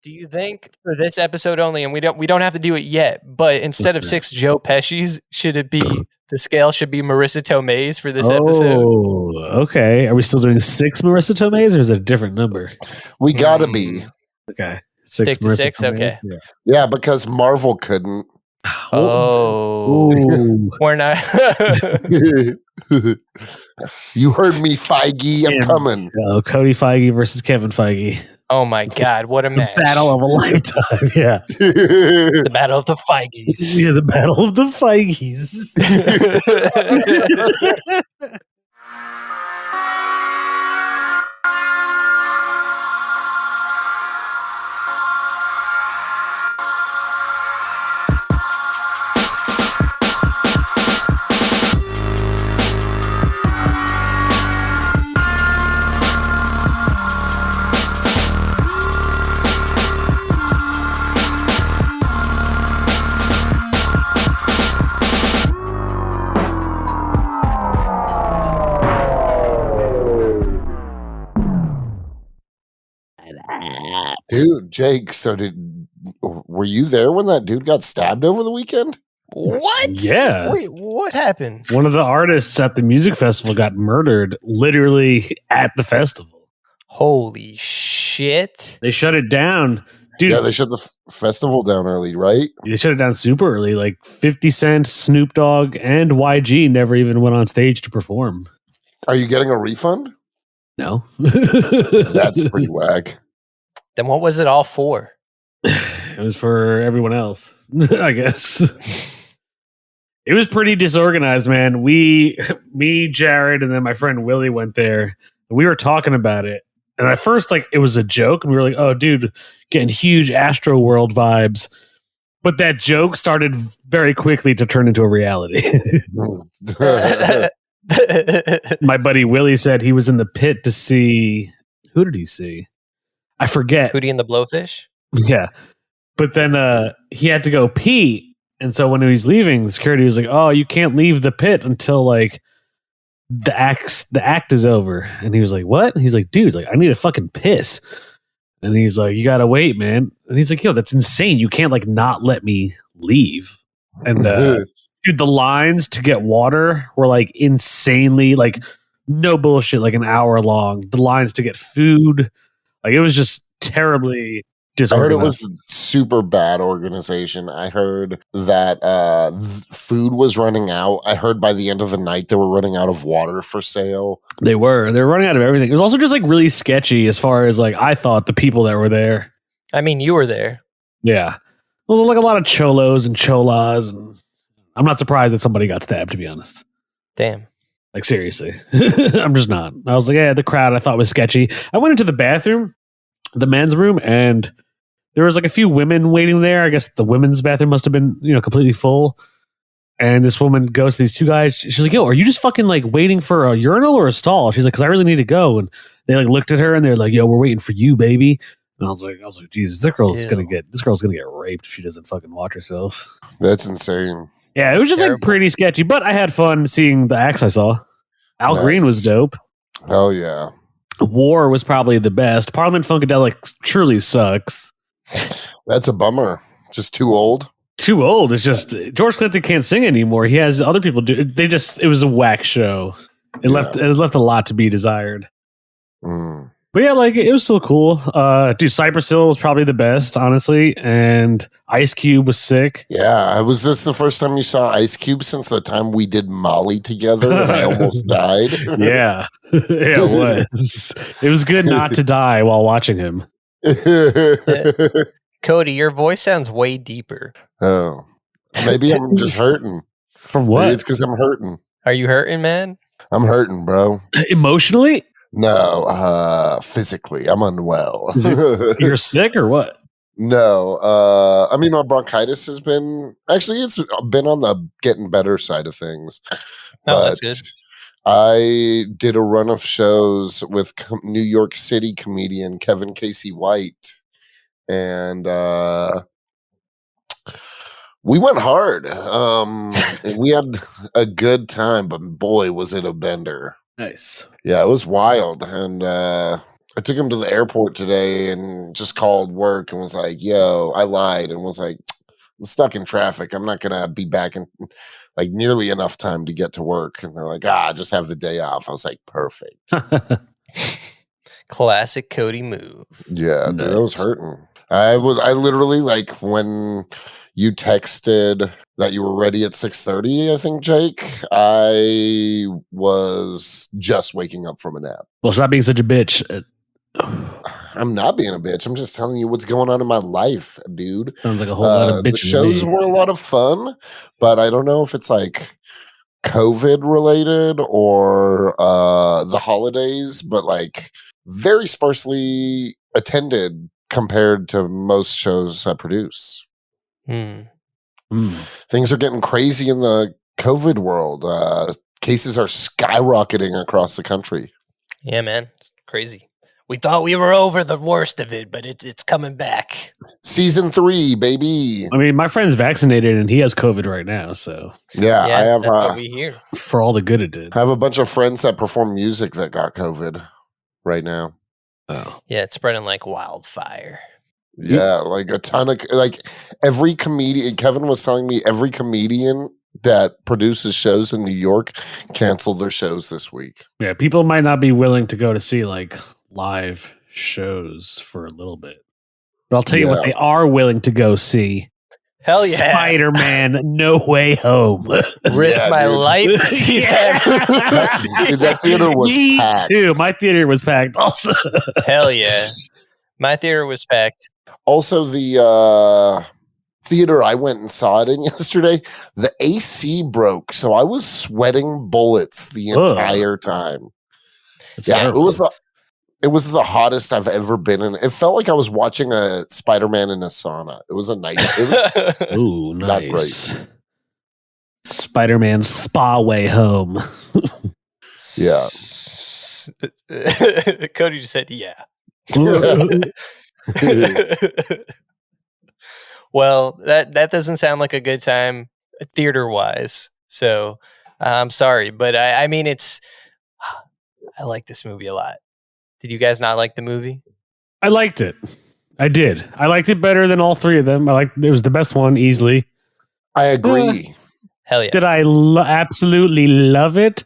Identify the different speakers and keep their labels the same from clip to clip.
Speaker 1: Do you think for this episode only, and we don't have to do it yet, but instead of 6 Joe Pesci's, should it be the scale should be Marissa Tomei's for this episode?
Speaker 2: Oh, okay. Are we still doing 6 Marissa Tomei's, or is it a differment number?
Speaker 3: We gotta be.
Speaker 2: Okay.
Speaker 1: Stick to
Speaker 2: Marissa
Speaker 1: 6?
Speaker 2: Tomei's?
Speaker 1: Okay.
Speaker 3: Yeah, because Marvel couldn't.
Speaker 1: Oh.
Speaker 2: Ooh.
Speaker 1: We're not.
Speaker 3: You heard me, Feige. I'm coming.
Speaker 2: Cody Feige versus Kevin Feige.
Speaker 1: Oh my God, what a match.
Speaker 2: The battle of a lifetime, yeah.
Speaker 1: The battle of the Feiges.
Speaker 2: Yeah, the battle of the Feiges.
Speaker 3: Dude, Jake, so were you there when that dude got stabbed over the weekend?
Speaker 1: What?
Speaker 2: Yeah.
Speaker 1: Wait, what happened?
Speaker 2: One of the artists at the music festival got murdered literally at the festival.
Speaker 1: Holy shit.
Speaker 2: They shut it down. Dude,
Speaker 3: Yeah, they shut the festival down early, right?
Speaker 2: they shut it down super early. Like 50 Cent, Snoop Dogg, and YG never even went on stage to perform.
Speaker 3: Are you getting a refund?
Speaker 2: No.
Speaker 3: That's pretty whack.
Speaker 1: Then what was it all for?
Speaker 2: It was for everyone else, I guess. It was pretty disorganized, man. Me, Jared, and then my friend Willie went there. And we were talking about it. And at first, like, it was a joke. And we were like, oh, dude, getting huge Astro World vibes. But that joke started very quickly to turn into a reality. My buddy Willie said he was in the pit to see... Who did he see? I forget.
Speaker 1: Hootie and the Blowfish?
Speaker 2: Yeah. But then he had to go pee. And so when he was leaving, the security was like, oh, you can't leave the pit until like the act is over. And he was like, what? And he's like, dude, like I need a fucking piss. And he's like, you gotta wait, man. And he's like, yo, that's insane. You can't like not let me leave. And dude, the lines to get water were like insanely, like no bullshit, like an hour long. The lines to get food, like it was just terribly
Speaker 3: I heard
Speaker 2: disorganized.
Speaker 3: it was super bad organization. I heard that food was running out. I heard by the end of the night they were running out of water for sale.
Speaker 2: They were running out of everything. It was also just like really sketchy as far as like I thought the people that were there.
Speaker 1: I mean, you were there.
Speaker 2: Yeah. It was like a lot of cholos and cholas, and I'm not surprised that somebody got stabbed, to be honest.
Speaker 1: Damn.
Speaker 2: Like seriously. I'm just not. I was like, yeah, the crowd I thought was sketchy. I went into the bathroom, the men's room, and there was like a few women waiting there. I guess the women's bathroom must have been, completely full. And this woman goes to these two guys. She's like, yo, are you just fucking like waiting for a urinal or a stall? She's like, because I really need to go. And they like looked at her and they're like, yo, we're waiting for you, baby. And I was like, Jesus, this girl's gonna get raped if she doesn't fucking watch herself.
Speaker 3: That's insane.
Speaker 2: Yeah, it was just like pretty sketchy, but I had fun seeing the acts I saw. Al Green was dope.
Speaker 3: Hell yeah.
Speaker 2: War was probably the best. Parliament Funkadelic truly sucks.
Speaker 3: That's a bummer. Just too old.
Speaker 2: Too old. It's just George Clinton can't sing anymore. He has other people do. It was a whack show. It left a lot to be desired.
Speaker 3: Mm.
Speaker 2: But yeah, like it was still cool. Dude, Cypress Hill was probably the best, honestly, and Ice Cube was sick.
Speaker 3: Yeah, was this the first time you saw Ice Cube since the time we did Molly together and I almost died?
Speaker 2: Yeah, it was. It was good not to die while watching him.
Speaker 1: Cody, your voice sounds way deeper.
Speaker 3: Oh, maybe I'm just hurting.
Speaker 2: From what?
Speaker 3: Maybe it's because I'm hurting.
Speaker 1: Are you hurting, man?
Speaker 3: I'm hurting, bro.
Speaker 2: Emotionally?
Speaker 3: No, physically. I'm unwell.
Speaker 2: You're sick or what?
Speaker 3: No, I mean my bronchitis has been it's been on the getting better side of things.
Speaker 1: Oh, that's good.
Speaker 3: I did a run of shows with New York City comedian Kevin Casey White, and we went hard. And we had a good time, but boy, was it a bender.
Speaker 2: Nice.
Speaker 3: Yeah, it was wild, and I took him to the airport today and just called work and was like, yo, I lied, and was like, I'm stuck in traffic. I'm not going to be back in like nearly enough time to get to work. And they're like, just have the day off. I was like, perfect.
Speaker 1: Classic Cody move.
Speaker 3: Yeah,
Speaker 2: Nice.
Speaker 3: dude, I was hurting. I literally, like, when you texted that you were ready at 6:30, I think, Jake, I was just waking up from a nap.
Speaker 2: Well, stop being such a bitch.
Speaker 3: I'm not being a bitch. I'm just telling you what's going on in my life, dude.
Speaker 2: Sounds like a whole lot of bitching.
Speaker 3: The shows were a lot of fun, but I don't know if it's like COVID related or the holidays, but like very sparsely attended compared to most shows I produce. Things are getting crazy in the COVID world. Cases are skyrocketing across the country.
Speaker 1: Yeah, man. It's crazy. We thought we were over the worst of it, but it's coming back.
Speaker 3: Season 3, baby.
Speaker 2: I mean, my friend's vaccinated and he has COVID right now, so
Speaker 3: yeah, I have.
Speaker 1: That's what we hear.
Speaker 2: For all the good it did.
Speaker 3: I have a bunch of friends that perform music that got COVID right now.
Speaker 2: Oh,
Speaker 1: Yeah, it's spreading like wildfire.
Speaker 3: Yeah, like a ton of like every comedian. Kevin was telling me every comedian that produces shows in New York canceled their shows this week.
Speaker 2: yeah. People might not be willing to go to see like live shows for a little bit, but I'll tell you what they are willing to go see.
Speaker 1: Hell yeah.
Speaker 2: Spider-Man No Way Home.
Speaker 1: Risk my life to see that.
Speaker 3: Dude, that theater was
Speaker 2: Me
Speaker 3: packed.
Speaker 2: too. My theater was packed also.
Speaker 1: Hell yeah. My theater was packed.
Speaker 3: Also, the theater I went and saw it in yesterday, the AC broke, so I was sweating bullets the entire time. It was the hottest I've ever been in. It felt like I was watching a Spider-Man in a sauna. It was a nice.
Speaker 2: Ooh,
Speaker 3: not
Speaker 2: nice. Spider-Man Spa Way Home.
Speaker 3: Yeah.
Speaker 1: Cody just said, yeah. Well, that doesn't sound like a good time theater-wise. So I'm sorry, but I mean, I like this movie a lot. Did you guys not like the movie?
Speaker 2: I liked it. I did. I liked it better than all three of them. It was the best one easily.
Speaker 3: I agree.
Speaker 1: Hell yeah.
Speaker 2: Did I absolutely love it?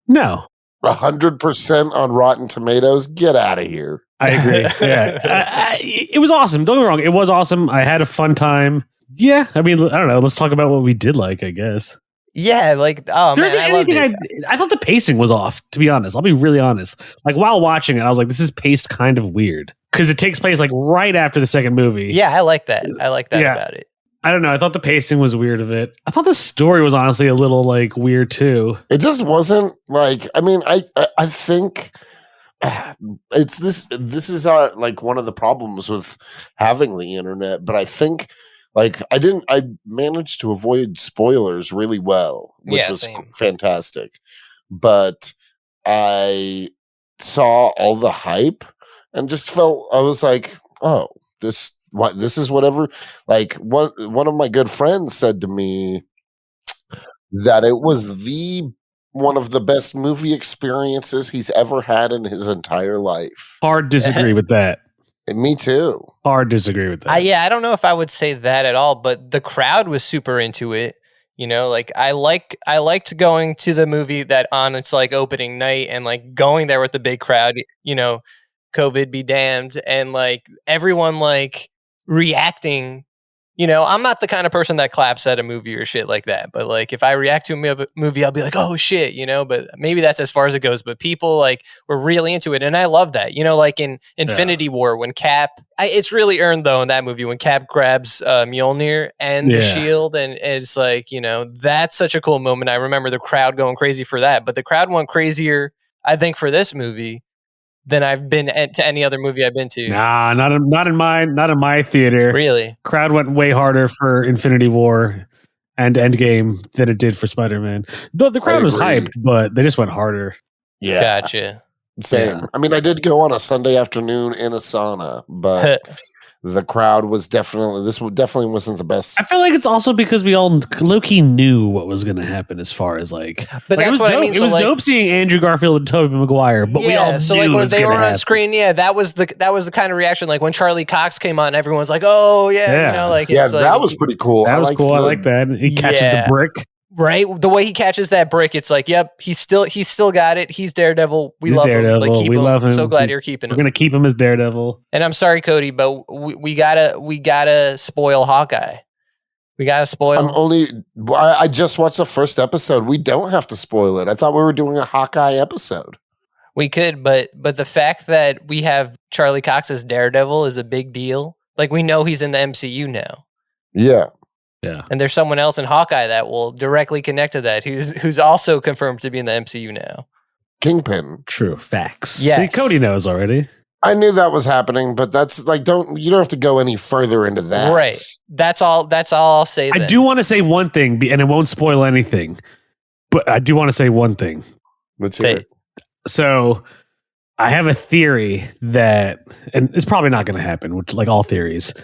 Speaker 2: No.
Speaker 3: 100% on Rotten Tomatoes. Get out of here.
Speaker 2: I agree. Yeah. It was awesome. Don't get me wrong. It was awesome. I had a fun time. Yeah. I mean, I don't know. Let's talk about what we did like, I guess.
Speaker 1: Yeah, like, oh man, I loved it.
Speaker 2: I thought the pacing was off, to be honest. I'll be really honest. Like, while watching it, I was like, this is paced kind of weird. Because it takes place, like, right after the second movie.
Speaker 1: Yeah, I like that. I like that about it.
Speaker 2: I don't know. I thought the pacing was weird of it. I thought the story was honestly a little, like, weird, too.
Speaker 3: It just wasn't, like, I mean, I think it's this is our, like, one of the problems with having the internet, but I think... Like, I managed to avoid spoilers really well, which was fantastic. But I saw all the hype and just felt, I was like, oh, this is whatever. Like, one of my good friends said to me that it was one of the best movie experiences he's ever had in his entire life.
Speaker 2: Hard disagree with that.
Speaker 3: Me too.
Speaker 2: Hard disagree with that.
Speaker 1: I don't know if I would say that at all, but the crowd was super into it. You know, like I liked going to the movie that on its like opening night and like going there with the big crowd, you know, COVID be damned, and like everyone like reacting. You know, I'm not the kind of person that claps at a movie or shit like that. But like, if I react to a movie, I'll be like, oh shit, you know, but maybe that's as far as it goes. But people like were really into it. And I love that, you know, like in Infinity War, when Cap, it's really earned though in that movie, when Cap grabs Mjolnir and the shield. And it's like, you know, that's such a cool moment. I remember the crowd going crazy for that. But the crowd went crazier, I think, for this movie than I've been to any other movie I've been to.
Speaker 2: Nah, not in my theater.
Speaker 1: Really?
Speaker 2: Crowd went way harder for Infinity War and Endgame than it did for Spider-Man. Though the crowd was hyped, but they just went harder.
Speaker 3: Yeah.
Speaker 1: Gotcha.
Speaker 3: Same. Yeah. I mean, I did go on a Sunday afternoon in a sauna, but the crowd was definitely definitely wasn't the best.
Speaker 2: I feel like it's also because we all low-key knew what was going to happen as far as like.
Speaker 1: But that's what I mean.
Speaker 2: It was dope seeing Andrew Garfield and Tobey Maguire, but we all
Speaker 1: so
Speaker 2: knew
Speaker 1: like
Speaker 2: it
Speaker 1: when
Speaker 2: was
Speaker 1: they were
Speaker 2: gonna
Speaker 1: on
Speaker 2: happen.
Speaker 1: screen, that was the kind of reaction. Like when Charlie Cox came on, everyone's like, "Oh yeah," you know, like
Speaker 3: yeah,
Speaker 1: it's like,
Speaker 3: that was pretty cool.
Speaker 2: That was cool. I like that. He catches the brick.
Speaker 1: Right, the way he catches that brick, it's like, yep, he's still got it. He's Daredevil. We love him. Like, keep him.
Speaker 2: Love him.
Speaker 1: So glad you're keeping him.
Speaker 2: We're gonna keep him as Daredevil.
Speaker 1: And I'm sorry, Cody, but we gotta spoil Hawkeye. We gotta spoil.
Speaker 3: I just watched the first episode. We don't have to spoil it. I thought we were doing a Hawkeye episode.
Speaker 1: We could, but the fact that we have Charlie Cox as Daredevil is a big deal. Like, we know he's in the MCU now.
Speaker 3: Yeah.
Speaker 2: Yeah.
Speaker 1: And there's someone else in Hawkeye that will directly connect to that, who's also confirmed to be in the MCU now.
Speaker 3: Kingpin.
Speaker 2: True. Facts.
Speaker 1: Yes.
Speaker 2: See, Cody knows already.
Speaker 3: I knew that was happening, but that's like you don't have to go any further into that.
Speaker 1: Right. That's all I'll say.
Speaker 2: I do want to say one thing, and it won't spoil anything. But I do want to say one thing.
Speaker 3: Let's hear it.
Speaker 2: So I have a theory that, and it's probably not going to happen, which, like all theories,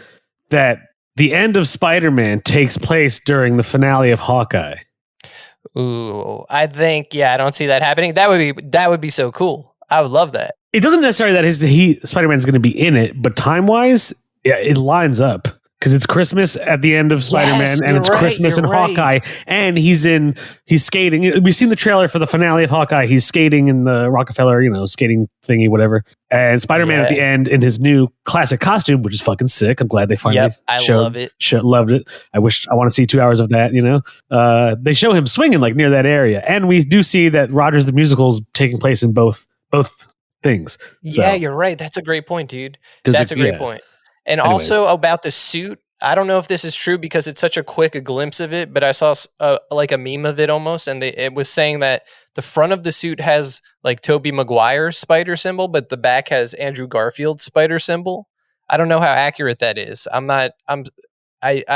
Speaker 2: that the end of Spider-Man takes place during the finale of Hawkeye.
Speaker 1: Ooh, I think, I don't see that happening. That would be so cool. I would love that.
Speaker 2: It doesn't necessarily that Spider-Man's going to be in it, but time-wise, it lines up. Because it's Christmas at the end of Spider-Man, and it's Christmas in Hawkeye, and he's skating. We've seen the trailer for the finale of Hawkeye. He's skating in the Rockefeller, skating thingy, whatever. And Spider-Man at the end in his new classic costume, which is fucking sick. I'm glad they finally
Speaker 1: love it.
Speaker 2: Loved it. I want to see 2 hours of that. They show him swinging like near that area, and we do see that Rogers the Musical is taking place in both things.
Speaker 1: Yeah, you're right. That's a great point, dude. That's a great point. And also about the suit, I don't know if this is true because it's such a quick glimpse of it, but I saw like a meme of it almost, and it was saying that the front of the suit has like Tobey Maguire's spider symbol, but the back has Andrew Garfield's spider symbol. I don't know how accurate that is. I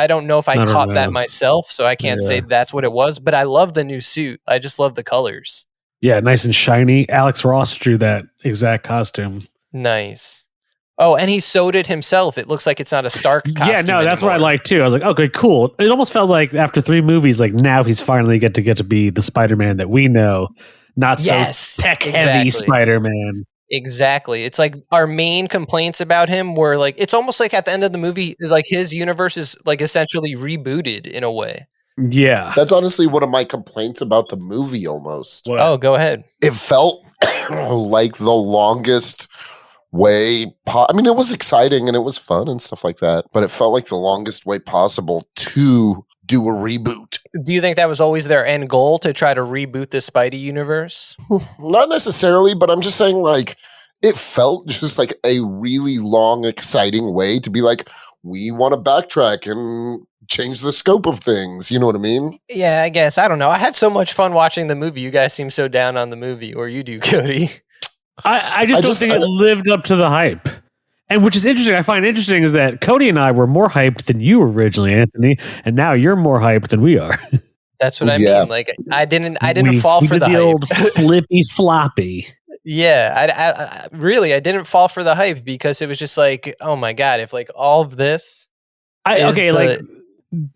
Speaker 1: don't know if I caught that myself, so I can't say that's what it was, but I love the new suit. I just love the colors.
Speaker 2: Yeah, nice and shiny. Alex Ross drew that exact costume.
Speaker 1: Nice. Oh, and he sewed it himself. It looks like it's not a Stark costume.
Speaker 2: Yeah, no, that's what I like too. I was like, okay, cool. It almost felt like after 3 movies, like now he's finally get to be the Spider-Man that we know, not so tech-heavy Spider-Man.
Speaker 1: Exactly. It's like our main complaints about him were like, it's almost like at the end of the movie is like his universe is like essentially rebooted in a way.
Speaker 2: Yeah.
Speaker 3: That's honestly one of my complaints about the movie almost.
Speaker 2: What?
Speaker 1: Oh, go ahead.
Speaker 3: It felt like the longest way I mean, it was exciting and it was fun and stuff like that, but it felt like the longest way possible to do a reboot.
Speaker 1: Do you think that was always their end goal, to try to reboot the Spidey universe?
Speaker 3: Not necessarily, but I'm just saying, like, it felt just like a really long, exciting way to be like, we want to backtrack and change the scope of things. You know what I mean?
Speaker 1: Yeah, I guess. I don't know. I had so much fun watching the movie. You guys seem so down on the movie, or you do, Cody.
Speaker 2: I just don't think it lived up to the hype. And which is interesting. I find interesting is that Cody and I were more hyped than you originally, Anthony, and now you're more hyped than we are.
Speaker 1: That's what I mean. Like I didn't fall for the hype.
Speaker 2: Old flippy floppy.
Speaker 1: Yeah, I really didn't fall for the hype because it was just like, oh my god, if like all of this.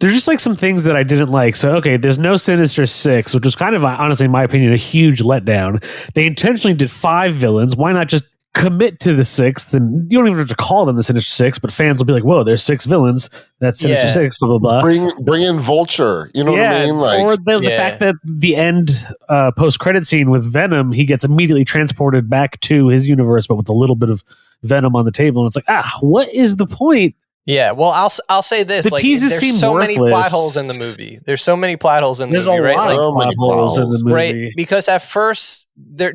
Speaker 2: There's just like some things that I didn't like. So, there's no Sinister Six, which was kind of, honestly, in my opinion, a huge letdown. They intentionally did 5 villains. Why not just commit to the 6th? And you don't even have to call them the Sinister Six, but fans will be like, whoa, there's 6 villains. That's Sinister Six, blah, blah, blah.
Speaker 3: Bring in Vulture. You know what I mean? Like,
Speaker 2: or the fact that the end post-credit scene with Venom, he gets immediately transported back to his universe, but with a little bit of Venom on the table. And it's like, what is the point?
Speaker 1: Yeah, well, I'll say this:
Speaker 2: the teases
Speaker 1: there's
Speaker 2: seem
Speaker 1: so
Speaker 2: worthless.
Speaker 1: many plot holes in the movie. There's so many plot holes in the movie, right?
Speaker 2: There's a lot of plot holes in the movie,
Speaker 1: right? Because at first,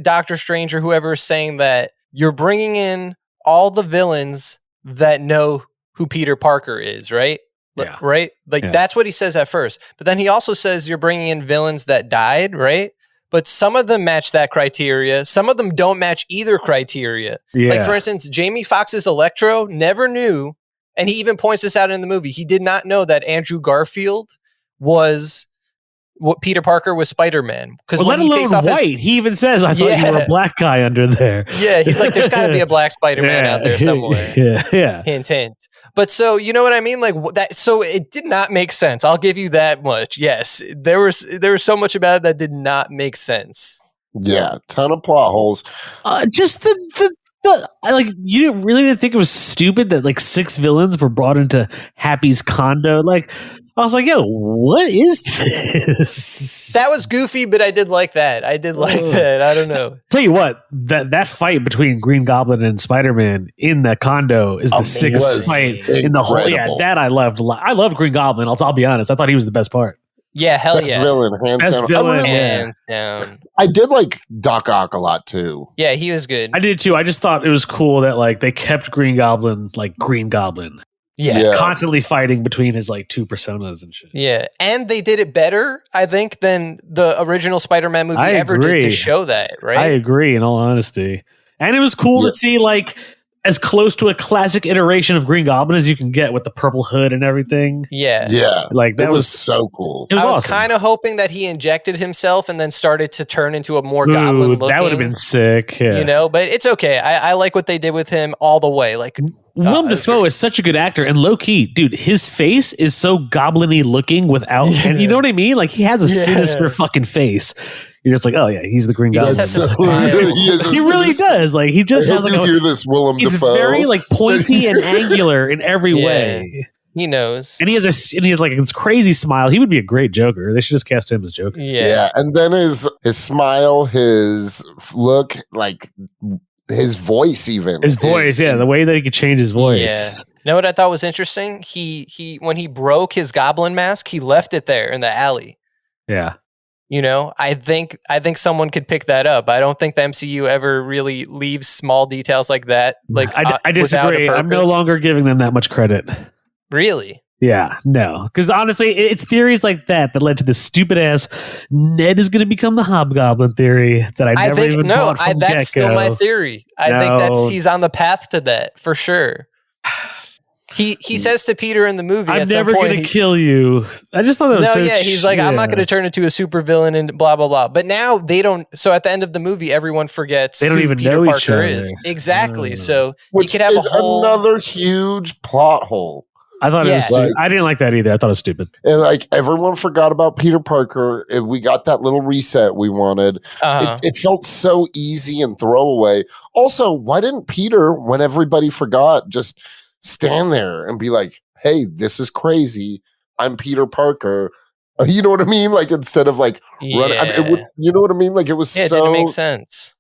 Speaker 1: Doctor Strange or whoever is saying that you're bringing in all the villains that know who Peter Parker is, right?
Speaker 2: Yeah.
Speaker 1: Right? That's what he says at first. But then he also says you're bringing in villains that died, right? But some of them match that criteria. Some of them don't match either criteria.
Speaker 2: Yeah.
Speaker 1: Like, for instance, Jamie Foxx's Electro never knew. And he even points this out in the movie. He did not know that Andrew Garfield was Peter Parker was Spider-Man. Because
Speaker 2: Well,
Speaker 1: when
Speaker 2: let
Speaker 1: he
Speaker 2: alone
Speaker 1: takes off
Speaker 2: white, he even says, "I thought you were a black guy under there."
Speaker 1: Yeah, he's like, there's got to be a black Spider-Man
Speaker 2: Yeah.
Speaker 1: out there somewhere.
Speaker 2: Yeah.
Speaker 1: Hint, hint. But so, you know what I mean? Like that. So it did not make sense. I'll give you that much. Yes, there was so much about it that did not make sense.
Speaker 3: Yeah, ton of plot holes.
Speaker 2: Just the like, you really didn't think it was stupid that like 6 villains were brought into Happy's condo? Like, I was like, yo, what is this?
Speaker 1: That was goofy, but I did like that. I don't know.
Speaker 2: Tell you what, that fight between Green Goblin and Spider-Man in the condo is the sickest fight in the whole. Yeah, that I loved a lot. I love Green Goblin. I'll be honest. I thought he was the best part.
Speaker 1: Yeah, hell
Speaker 3: Best
Speaker 1: yeah.
Speaker 3: Villain, hands
Speaker 2: Best
Speaker 3: down.
Speaker 2: villain,
Speaker 1: Hands down.
Speaker 3: I did like Doc Ock a lot too.
Speaker 1: Yeah, he was good.
Speaker 2: I did too. I just thought it was cool that like they kept Green Goblin like Green Goblin.
Speaker 1: Yeah.
Speaker 2: Constantly fighting between his like 2 personas and shit.
Speaker 1: Yeah, and they did it better, I think, than the original Spider-Man movie ever did to show that, right?
Speaker 2: I agree, in all honesty. And it was cool to see like as close to a classic iteration of Green Goblin as you can get with the purple hood and everything.
Speaker 1: Yeah.
Speaker 3: Yeah.
Speaker 2: Like that
Speaker 3: was so cool.
Speaker 2: It was
Speaker 1: I was
Speaker 2: awesome.
Speaker 1: kind of hoping that he injected himself and then started to turn into a more goblin looking.
Speaker 2: That would have been sick. Yeah.
Speaker 1: You know, but it's okay. I like what they did with him all the way. Like
Speaker 2: Willem Dafoe is such a good actor, and low key, dude, his face is so goblin-y looking without, and you know what I mean? Like he has a sinister fucking face. You're just like, oh yeah, he's the Green Goblin. He really does. Like he just has like
Speaker 3: hear this Willem
Speaker 2: it's
Speaker 3: Dafoe.
Speaker 2: very like pointy and angular in every way.
Speaker 1: He knows,
Speaker 2: and he has like this crazy smile. He would be a great Joker. They should just cast him as Joker.
Speaker 3: Yeah, and then his smile, his look, like his voice, even
Speaker 2: his voice. Yeah, the way that he could change his voice.
Speaker 1: Yeah. You know what I thought was interesting? He when he broke his goblin mask, he left it there in the alley.
Speaker 2: Yeah.
Speaker 1: You know, I think someone could pick that up. I don't think the MCU ever really leaves small details like that. Like
Speaker 2: I disagree. I'm no longer giving them that much credit.
Speaker 1: Really?
Speaker 2: Yeah, no. Because honestly, it's theories like that led to this stupid ass Ned is going to become the Hobgoblin theory that I never even thought from
Speaker 1: that's
Speaker 2: get-go.
Speaker 1: still my theory. I think he's on the path to that for sure. He says to Peter in the movie,
Speaker 2: I'm
Speaker 1: at
Speaker 2: never
Speaker 1: some point,
Speaker 2: going to kill you. I just thought that was
Speaker 1: he's like, I'm not going to turn into a supervillain and blah blah blah. But now they don't. So at the end of the movie, everyone forgets
Speaker 2: they don't
Speaker 1: who
Speaker 2: even
Speaker 1: Peter
Speaker 2: know
Speaker 1: Parker
Speaker 2: each other.
Speaker 1: is. Exactly. So
Speaker 3: which
Speaker 1: he could have
Speaker 3: is
Speaker 1: a whole
Speaker 3: another huge plot hole.
Speaker 2: I thought it was stupid. I didn't like that either. I thought it was stupid.
Speaker 3: And like everyone forgot about Peter Parker. And we got that little reset we wanted. It felt so easy and throwaway. Also, why didn't Peter, when everybody forgot, just stand there and be like, hey, this is crazy. I'm Peter Parker. You know what I mean? Like instead of like running, you know what I mean? Like it was
Speaker 1: it didn't make sense.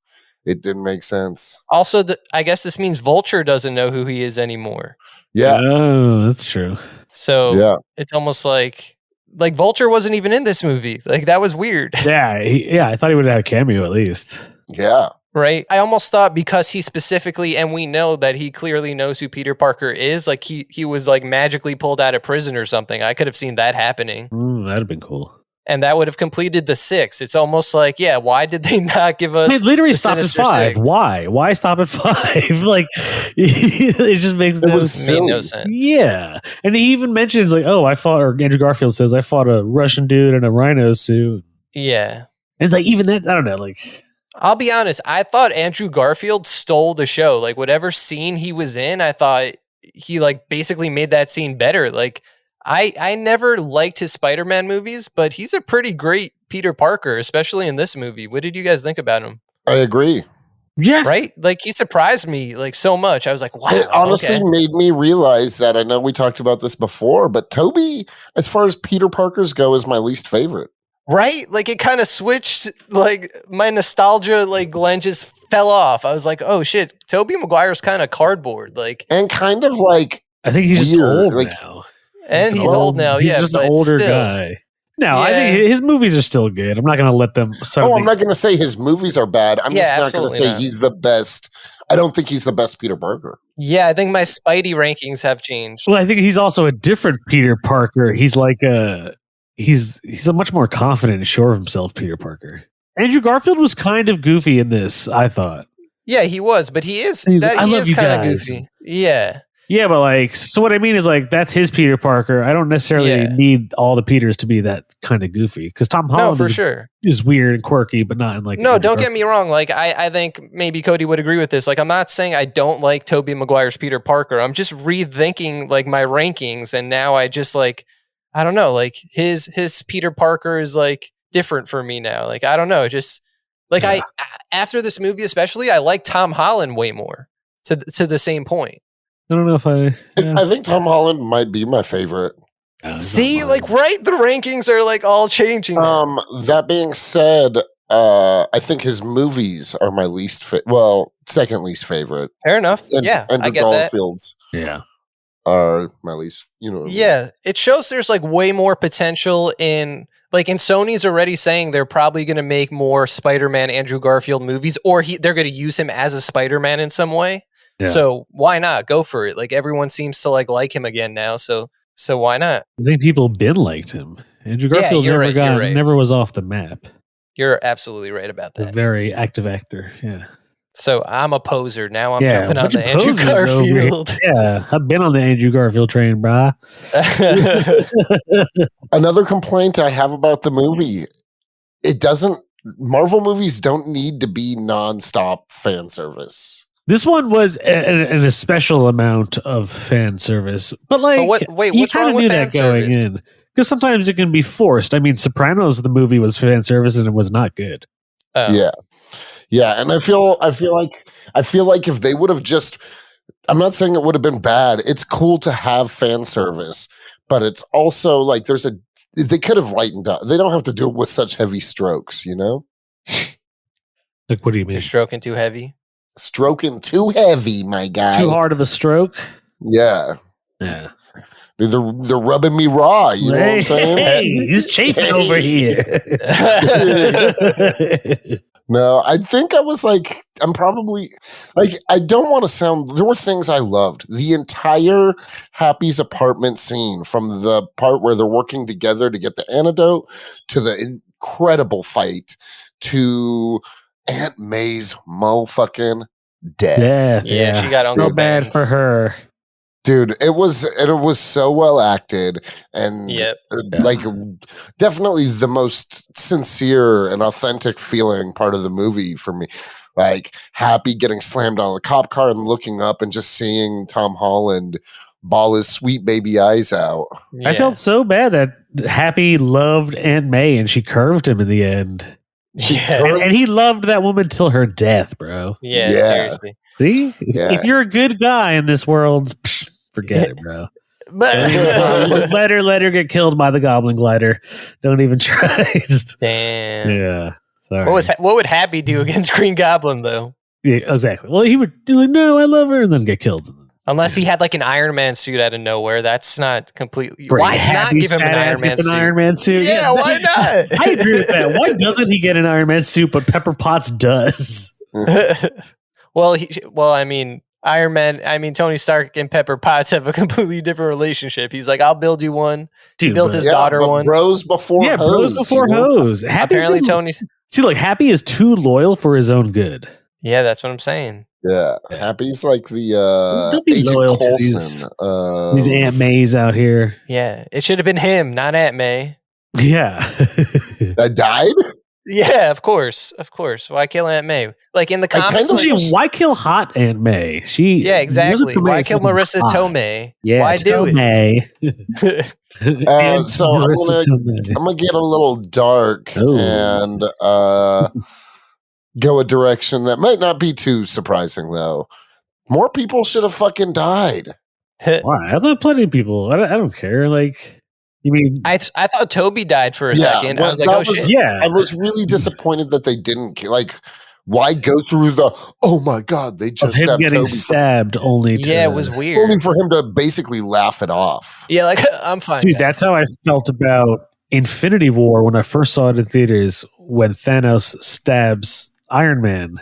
Speaker 3: It didn't make sense.
Speaker 1: Also, I guess this means Vulture doesn't know who he is anymore.
Speaker 3: Yeah.
Speaker 2: Oh, that's true.
Speaker 1: So it's almost like Vulture wasn't even in this movie. Like that was weird.
Speaker 2: Yeah, I thought he would have had a cameo at least.
Speaker 3: Yeah.
Speaker 1: Right? I almost thought because he specifically, and we know that he clearly knows who Peter Parker is, like he was like magically pulled out of prison or something. I could have seen that happening.
Speaker 2: That'd have been cool.
Speaker 1: And that would have completed the 6. It's almost like, why did they not give us?
Speaker 2: They literally stopped at 5.
Speaker 1: 6?
Speaker 2: Why stop at 5? Like it just makes
Speaker 1: made no sense.
Speaker 2: Yeah, and he even mentions like, oh, or Andrew Garfield says, I fought a Russian dude in a rhino suit.
Speaker 1: Yeah,
Speaker 2: and like even that, I don't know. Like,
Speaker 1: I'll be honest, I thought Andrew Garfield stole the show. Like whatever scene he was in, I thought he like basically made that scene better. Like. I never liked his Spider-Man movies, but he's a pretty great Peter Parker, especially in this movie. What did you guys think about him?
Speaker 3: I agree.
Speaker 2: Yeah.
Speaker 1: Right? Like he surprised me like so much. I was like, wow.
Speaker 3: It honestly made me realize that I know we talked about this before, but Toby, as far as Peter Parkers go, is my least favorite.
Speaker 1: Right? Like it kind of switched, like my nostalgia, like Glenn just fell off. I was like, oh shit, Tobey Maguire's kind of cardboard. Like
Speaker 3: and kind of like
Speaker 2: I think he's just old now.
Speaker 1: And he's old now,
Speaker 2: he's just an older guy. No, I think his movies are still good. I'm not going to let them.
Speaker 3: I'm not going to say his movies are bad. I'm just not going to say he's the best. I don't think he's the best Peter Parker.
Speaker 1: Yeah, I think my Spidey rankings have changed.
Speaker 2: Well, I think he's also a different Peter Parker. He's like he's a much more confident and sure of himself Peter Parker. Andrew Garfield was kind of goofy in this, I thought.
Speaker 1: Yeah, he was, but he is
Speaker 2: he is kind
Speaker 1: of goofy. Yeah.
Speaker 2: Yeah, but like, so what I mean is like, that's his Peter Parker. I don't necessarily need all the Peters to be that kind of goofy because Tom Holland is weird and quirky, but not in like.
Speaker 1: No, don't get me wrong. Like, I think maybe Cody would agree with this. Like, I'm not saying I don't like Tobey Maguire's Peter Parker. I'm just rethinking like my rankings, and now I just like, I don't know, like his Peter Parker is like different for me now. Like, I don't know, just like after this movie, especially, I like Tom Holland way more to the same point.
Speaker 2: I don't know if I
Speaker 3: think Tom Holland might be my favorite.
Speaker 1: See, like, right? The rankings are like all changing.
Speaker 3: That being said, I think his movies are my second least favorite.
Speaker 1: Fair enough.
Speaker 3: Andrew
Speaker 1: I get
Speaker 3: Garfield's.
Speaker 2: Yeah.
Speaker 3: Are my least,
Speaker 1: Yeah, it shows there's like way more potential in Sony's already saying they're probably going to make more Spider-Man Andrew Garfield movies, or they're going to use him as a Spider-Man in some way. Yeah. So why not go for it? Like everyone seems to like him again now. So why not?
Speaker 2: I think people liked him. Andrew Garfield never was off the map.
Speaker 1: You're absolutely right about that.
Speaker 2: A very active actor. Yeah.
Speaker 1: So I'm a poser. Now I'm jumping on the Andrew Garfield.
Speaker 2: Yeah. I've been on the Andrew Garfield train, brah.
Speaker 3: Another complaint I have about the movie, Marvel movies don't need to be nonstop fan service.
Speaker 2: This one was a special amount of fan service, but like,
Speaker 1: what's wrong with fan service?
Speaker 2: Going in because sometimes it can be forced. I mean, Sopranos, the movie was fan service and it was not good.
Speaker 3: Yeah, and I feel like if they would have just, I'm not saying it would have been bad. It's cool to have fan service, but it's also like they could have lightened up. They don't have to do it with such heavy strokes,
Speaker 2: Like, what do you mean?
Speaker 1: You're stroking too heavy.
Speaker 3: Stroking too heavy, my guy.
Speaker 2: Too hard of a stroke?
Speaker 3: Yeah.
Speaker 2: Yeah.
Speaker 3: They're rubbing me raw, you know what I'm saying?
Speaker 2: Hey, he's chafing over here.
Speaker 3: No, I think I was like, I'm probably like, I don't want to sound, there were things I loved. The entire Happy's apartment scene, from the part where they're working together to get the antidote, to the incredible fight, to Aunt May's motherfucking death.
Speaker 1: Yeah, she got
Speaker 2: so bad for her,
Speaker 3: dude. It was so well acted, and like definitely the most sincere and authentic feeling part of the movie for me. Like Happy getting slammed on the cop car and looking up and just seeing Tom Holland bawl his sweet baby eyes out.
Speaker 2: I felt so bad that Happy loved Aunt May and she curved him in the end.
Speaker 1: Yeah,
Speaker 2: and he loved that woman till her death, bro.
Speaker 1: Yeah. Seriously.
Speaker 2: See, if you're a good guy in this world, forget it, bro. let her get killed by the Goblin Glider. Don't even try.
Speaker 1: Damn.
Speaker 2: Yeah. Sorry.
Speaker 1: What would Happy do against Green Goblin though?
Speaker 2: Yeah, exactly. Well, he would be like, "No, I love her," and then get killed.
Speaker 1: Unless he had like an Iron Man suit out of nowhere. That's not completely. Why not give him an Iron Man suit?
Speaker 2: Yeah,
Speaker 1: why not?
Speaker 2: I agree with that. Why doesn't he get an Iron Man suit, but Pepper Potts does?
Speaker 1: Well, I mean, Tony Stark and Pepper Potts have a completely different relationship. He's like, I'll build you one. He builds his daughter one.
Speaker 3: Bros before hoes.
Speaker 2: Bros before hoes.
Speaker 1: Apparently, Tony's.
Speaker 2: See, like, Happy is too loyal for his own good.
Speaker 1: Yeah, that's what I'm saying.
Speaker 3: Yeah, Happy's like the Agent Coulson.
Speaker 2: These Aunt Mays out here.
Speaker 1: Yeah, it should have been him, not Aunt May.
Speaker 2: Yeah.
Speaker 3: That died?
Speaker 1: Yeah, of course. Why kill Aunt May? Like in the comics,
Speaker 2: why kill hot Aunt May?
Speaker 1: Exactly. Why kill Marissa Tomei?
Speaker 2: Yeah,
Speaker 1: why do
Speaker 2: it?
Speaker 3: So I'm gonna get a little dark and go a direction that might not be too surprising, though. More people should have fucking died.
Speaker 2: Why? I thought plenty of people. I don't care. Like, you mean?
Speaker 1: I thought Toby died for a second.
Speaker 3: Well,
Speaker 1: I was like, shit.
Speaker 3: Yeah, I was really disappointed that they didn't why go through the? Oh my god, they just
Speaker 2: him
Speaker 3: stabbed
Speaker 2: getting
Speaker 3: Toby
Speaker 2: stabbed only.
Speaker 1: It was weird.
Speaker 3: Only for him to basically laugh it off.
Speaker 1: Yeah, like I'm fine.
Speaker 2: Dude, that's how I felt about Infinity War when I first saw it in theaters. When Thanos stabs Iron Man,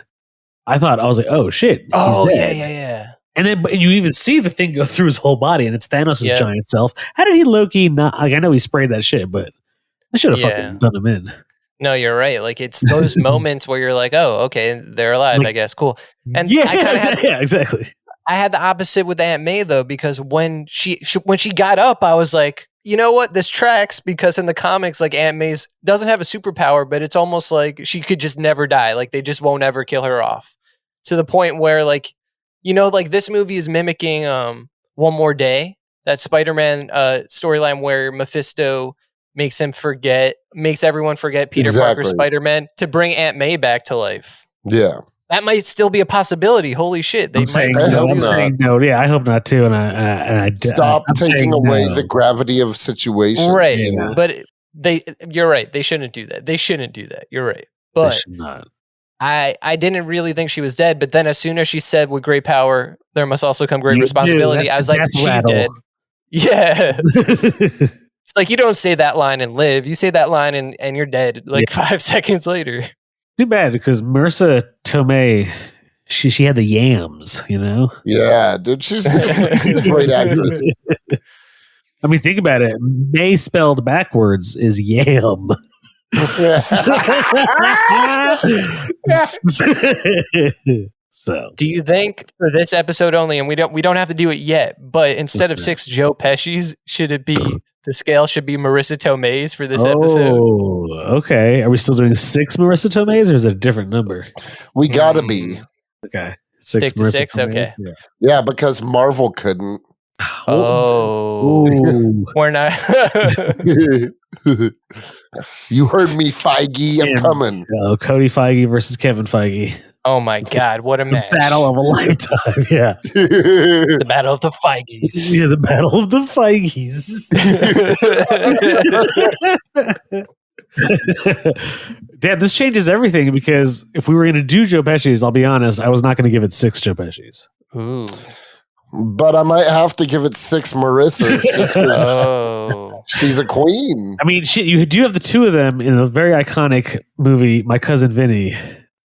Speaker 2: I was like, oh shit, he's dead.
Speaker 1: Yeah.
Speaker 2: And then you even see the thing go through his whole body, and it's Thanos' giant self. How did he Loki not? Like, I know he sprayed that shit, but I should have fucking done him in.
Speaker 1: No, you're right. Like, it's those moments where you're like, oh, okay, they're alive, I guess. Cool. And I kind of had,
Speaker 2: exactly.
Speaker 1: I had the opposite with Aunt May though, because when she got up, I was like, you know what, this tracks, because in the comics, like Aunt May's doesn't have a superpower, but it's almost like she could just never die. Like they just won't ever kill her off, to the point where like, like this movie is mimicking One More Day, that Spider-Man storyline where Mephisto makes everyone forget Peter Parker's Spider-Man to bring Aunt May back to life.
Speaker 3: Yeah.
Speaker 1: That might still be a possibility. Holy shit.
Speaker 2: I'm saying no. Yeah, I hope not too. And I
Speaker 3: stop taking away the gravity of situations.
Speaker 1: Right. Yeah. But you're right. They shouldn't do that. You're right. But
Speaker 2: they should not.
Speaker 1: I didn't really think she was dead. But then as soon as she said, with great power, there must also come great responsibility, I was like, she's dead. Yeah. It's like, you don't say that line and live. You say that line and you're dead like 5 seconds later.
Speaker 2: Too bad, because Marissa Tomei, she had the yams,
Speaker 3: Yeah, dude, she's a great actress.
Speaker 2: I mean, think about it. May spelled backwards is yam. So,
Speaker 1: do you think for this episode only, and we don't have to do it yet, but instead of 6 Joe Pesci's, should it be the scale should be Marissa Tomei's for this episode?
Speaker 2: Oh, okay. Are we still doing 6 Marissa Tomei's, or is it a different number?
Speaker 3: We gotta be.
Speaker 2: Okay.
Speaker 1: Stick to 6? Okay.
Speaker 3: Yeah, because Marvel couldn't.
Speaker 1: Oh. We're not.
Speaker 3: You heard me, Feige. I'm coming.
Speaker 2: Cody Feige versus Kevin Feige.
Speaker 1: Oh my God, what a match.
Speaker 2: The battle of a lifetime, yeah.
Speaker 1: The battle of the Feiges.
Speaker 2: Yeah, the battle of the Feiges. Dad, this changes everything, because if we were going to do Joe Pesci's, I'll be honest, I was not going to give it 6 Joe Pesci's.
Speaker 1: Ooh.
Speaker 3: But I might have to give it 6 Marissas. She's a queen.
Speaker 2: I mean, shit, you do have the 2 of them in a very iconic movie, My Cousin Vinny.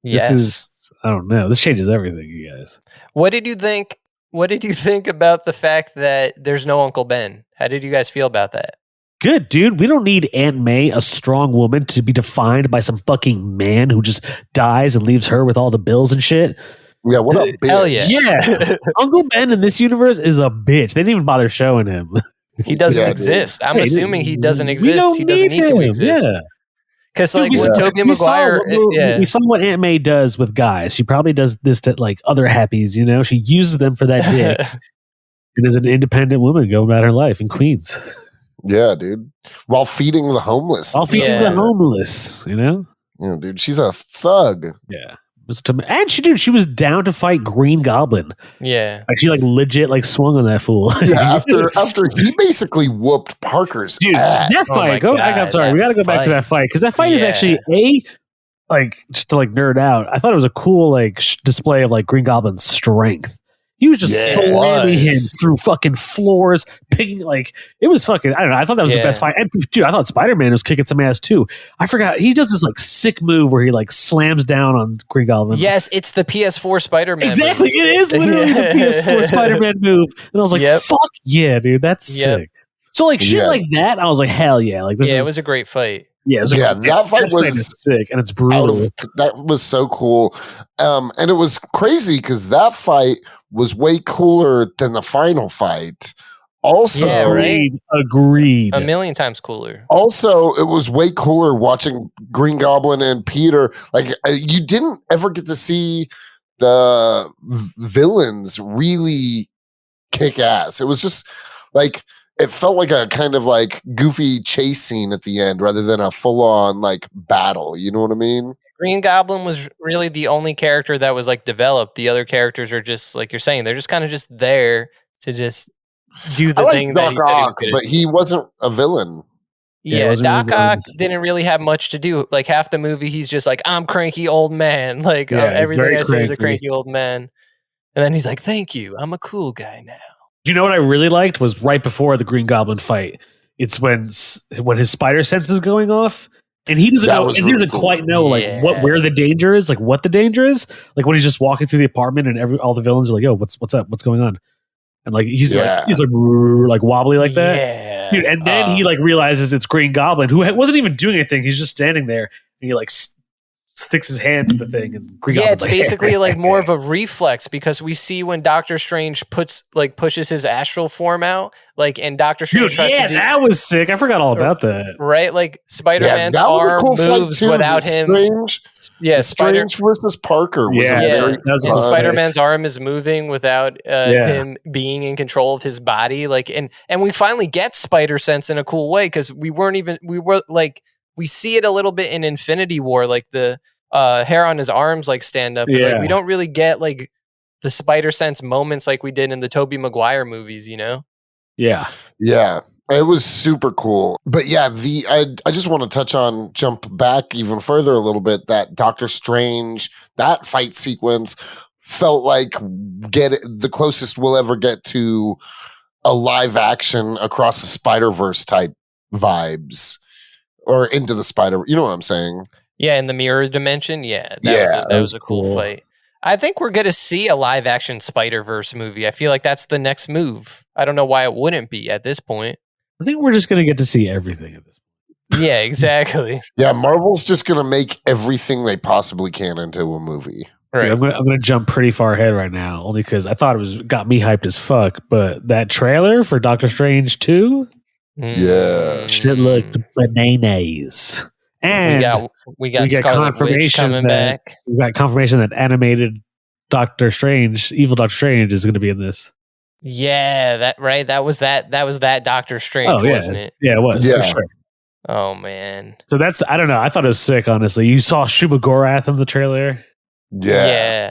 Speaker 1: Yes.
Speaker 2: This is, I don't know. This changes everything, you guys.
Speaker 1: What did you think about the fact that there's no Uncle Ben? How did you guys feel about that?
Speaker 2: Good, dude. We don't need Aunt May, a strong woman, to be defined by some fucking man who just dies and leaves her with all the bills and shit.
Speaker 3: Yeah, what a bitch.
Speaker 1: Hell yeah.
Speaker 2: Yeah. Uncle Ben in this universe is a bitch. They didn't even bother showing him.
Speaker 1: He doesn't exist. I'm assuming he doesn't exist. He doesn't need to exist.
Speaker 2: Yeah.
Speaker 1: Because like with Tobey Maguire,
Speaker 2: we saw what Aunt May does with guys. She probably does this to like other happies, She uses them for that dick. And is an independent woman going about her life in Queens.
Speaker 3: Yeah, dude. While feeding the homeless. Yeah, dude. She's a thug.
Speaker 2: Yeah. And she was down to fight Green Goblin.
Speaker 1: Yeah.
Speaker 2: Like she legit swung on that fool.
Speaker 3: Yeah, after he basically whooped Parker's ass.
Speaker 2: That fight. I'm sorry. We got to go back to that fight, because that fight is actually just to nerd out. I thought it was a cool display of Green Goblin's strength. He was just slamming him through fucking floors, picking it was fucking. I don't know. I thought that was the best fight. And dude, I thought Spider-Man was kicking some ass too. I forgot he does this sick move where he slams down on Green Goblin.
Speaker 1: Yes, it's the PS4 Spider-Man.
Speaker 2: Exactly,
Speaker 1: move.
Speaker 2: It is literally the PS4 Spider-Man move. And I was like, fuck yeah, dude, that's sick. So shit like that, I was like, hell yeah, it
Speaker 1: was a great fight.
Speaker 2: Yeah,
Speaker 3: that fight was
Speaker 2: sick, and it's brutal.
Speaker 3: That was so cool, and it was crazy because that fight was way cooler than the final fight. Also,
Speaker 2: agreed.
Speaker 1: A million times cooler.
Speaker 3: Also, it was way cooler watching Green Goblin and Peter. You didn't ever get to see the villains really kick ass. It was just it felt like a kind of goofy chase scene at the end rather than a full on battle. You know what I mean?
Speaker 1: Green Goblin was really the only character that was developed. The other characters are just you're saying, they're just kind of just there to just do the thing that he said he was good at.
Speaker 3: But he wasn't a villain.
Speaker 1: Yeah, Doc Ock didn't really have much to do. Half the movie, he's just I'm cranky old man. Everything I say is a cranky old man. And then he's like, thank you. I'm a cool guy now.
Speaker 2: You know what I really liked was right before the Green Goblin fight. It's when his spider sense is going off, and he doesn't know. He doesn't quite know where the danger is, what the danger is. When he's just walking through the apartment, and all the villains are like, "Yo, what's up? What's going on?" And he's wobbly like that.
Speaker 1: Yeah.
Speaker 2: Dude, and then he realizes it's Green Goblin, who wasn't even doing anything. He's just standing there, and he sticks his hand to the thing, and Green
Speaker 1: Yeah,
Speaker 2: Goblin's
Speaker 1: it's
Speaker 2: like,
Speaker 1: basically like more of a reflex because we see when Doctor Strange pushes his astral form out, like, and Doctor Strange
Speaker 2: dude,
Speaker 1: tries
Speaker 2: yeah,
Speaker 1: to do
Speaker 2: that was sick. I forgot all about that.
Speaker 1: right, like Spider-Man's
Speaker 3: that was a
Speaker 1: arm
Speaker 3: cool fight
Speaker 1: moves
Speaker 3: too.
Speaker 1: without him.
Speaker 3: Strange,
Speaker 1: Yeah,
Speaker 3: Strange versus Parker was
Speaker 2: Yeah,
Speaker 3: a very
Speaker 2: that was
Speaker 1: and
Speaker 2: cool.
Speaker 1: Spider-Man's arm is moving without him being in control of his body. Like, and we finally get Spider Sense in a cool way because we were like, we see it a little bit in Infinity War, like the hair on his arms like stand up, but like we don't really get like the Spider Sense moments like we did in the Tobey Maguire movies, you know?
Speaker 2: Yeah.
Speaker 3: It was super cool. But yeah, I just want to jump back even further a little bit, that Doctor Strange, that fight sequence felt like the closest we'll ever get to a live action across the Spider-Verse type vibes, or into the Spider, you know what I'm saying?
Speaker 1: Yeah, in the mirror dimension. Yeah, that was a cool fight. I think we're going to see a live action Spider-Verse movie. I feel like that's the next move. I don't know why it wouldn't be at this point.
Speaker 2: I think we're just going to get to see everything at this point.
Speaker 1: Yeah, exactly.
Speaker 3: Yeah, Marvel's just going to make everything they possibly can into a movie.
Speaker 2: Right. Dude, I'm going to jump pretty far ahead right now, only because I thought got me hyped as fuck. But that trailer for Doctor Strange 2, shit looked bananas. And
Speaker 1: we got Scarlet Witch coming back.
Speaker 2: We got confirmation that animated Doctor Strange, evil Doctor Strange, is going to be in this.
Speaker 1: Yeah, that was that Doctor Strange, wasn't it?
Speaker 2: Yeah, it was for sure.
Speaker 1: Oh man.
Speaker 2: So I don't know. I thought it was sick, honestly. You saw Shuma Gorath in the trailer.
Speaker 1: Yeah.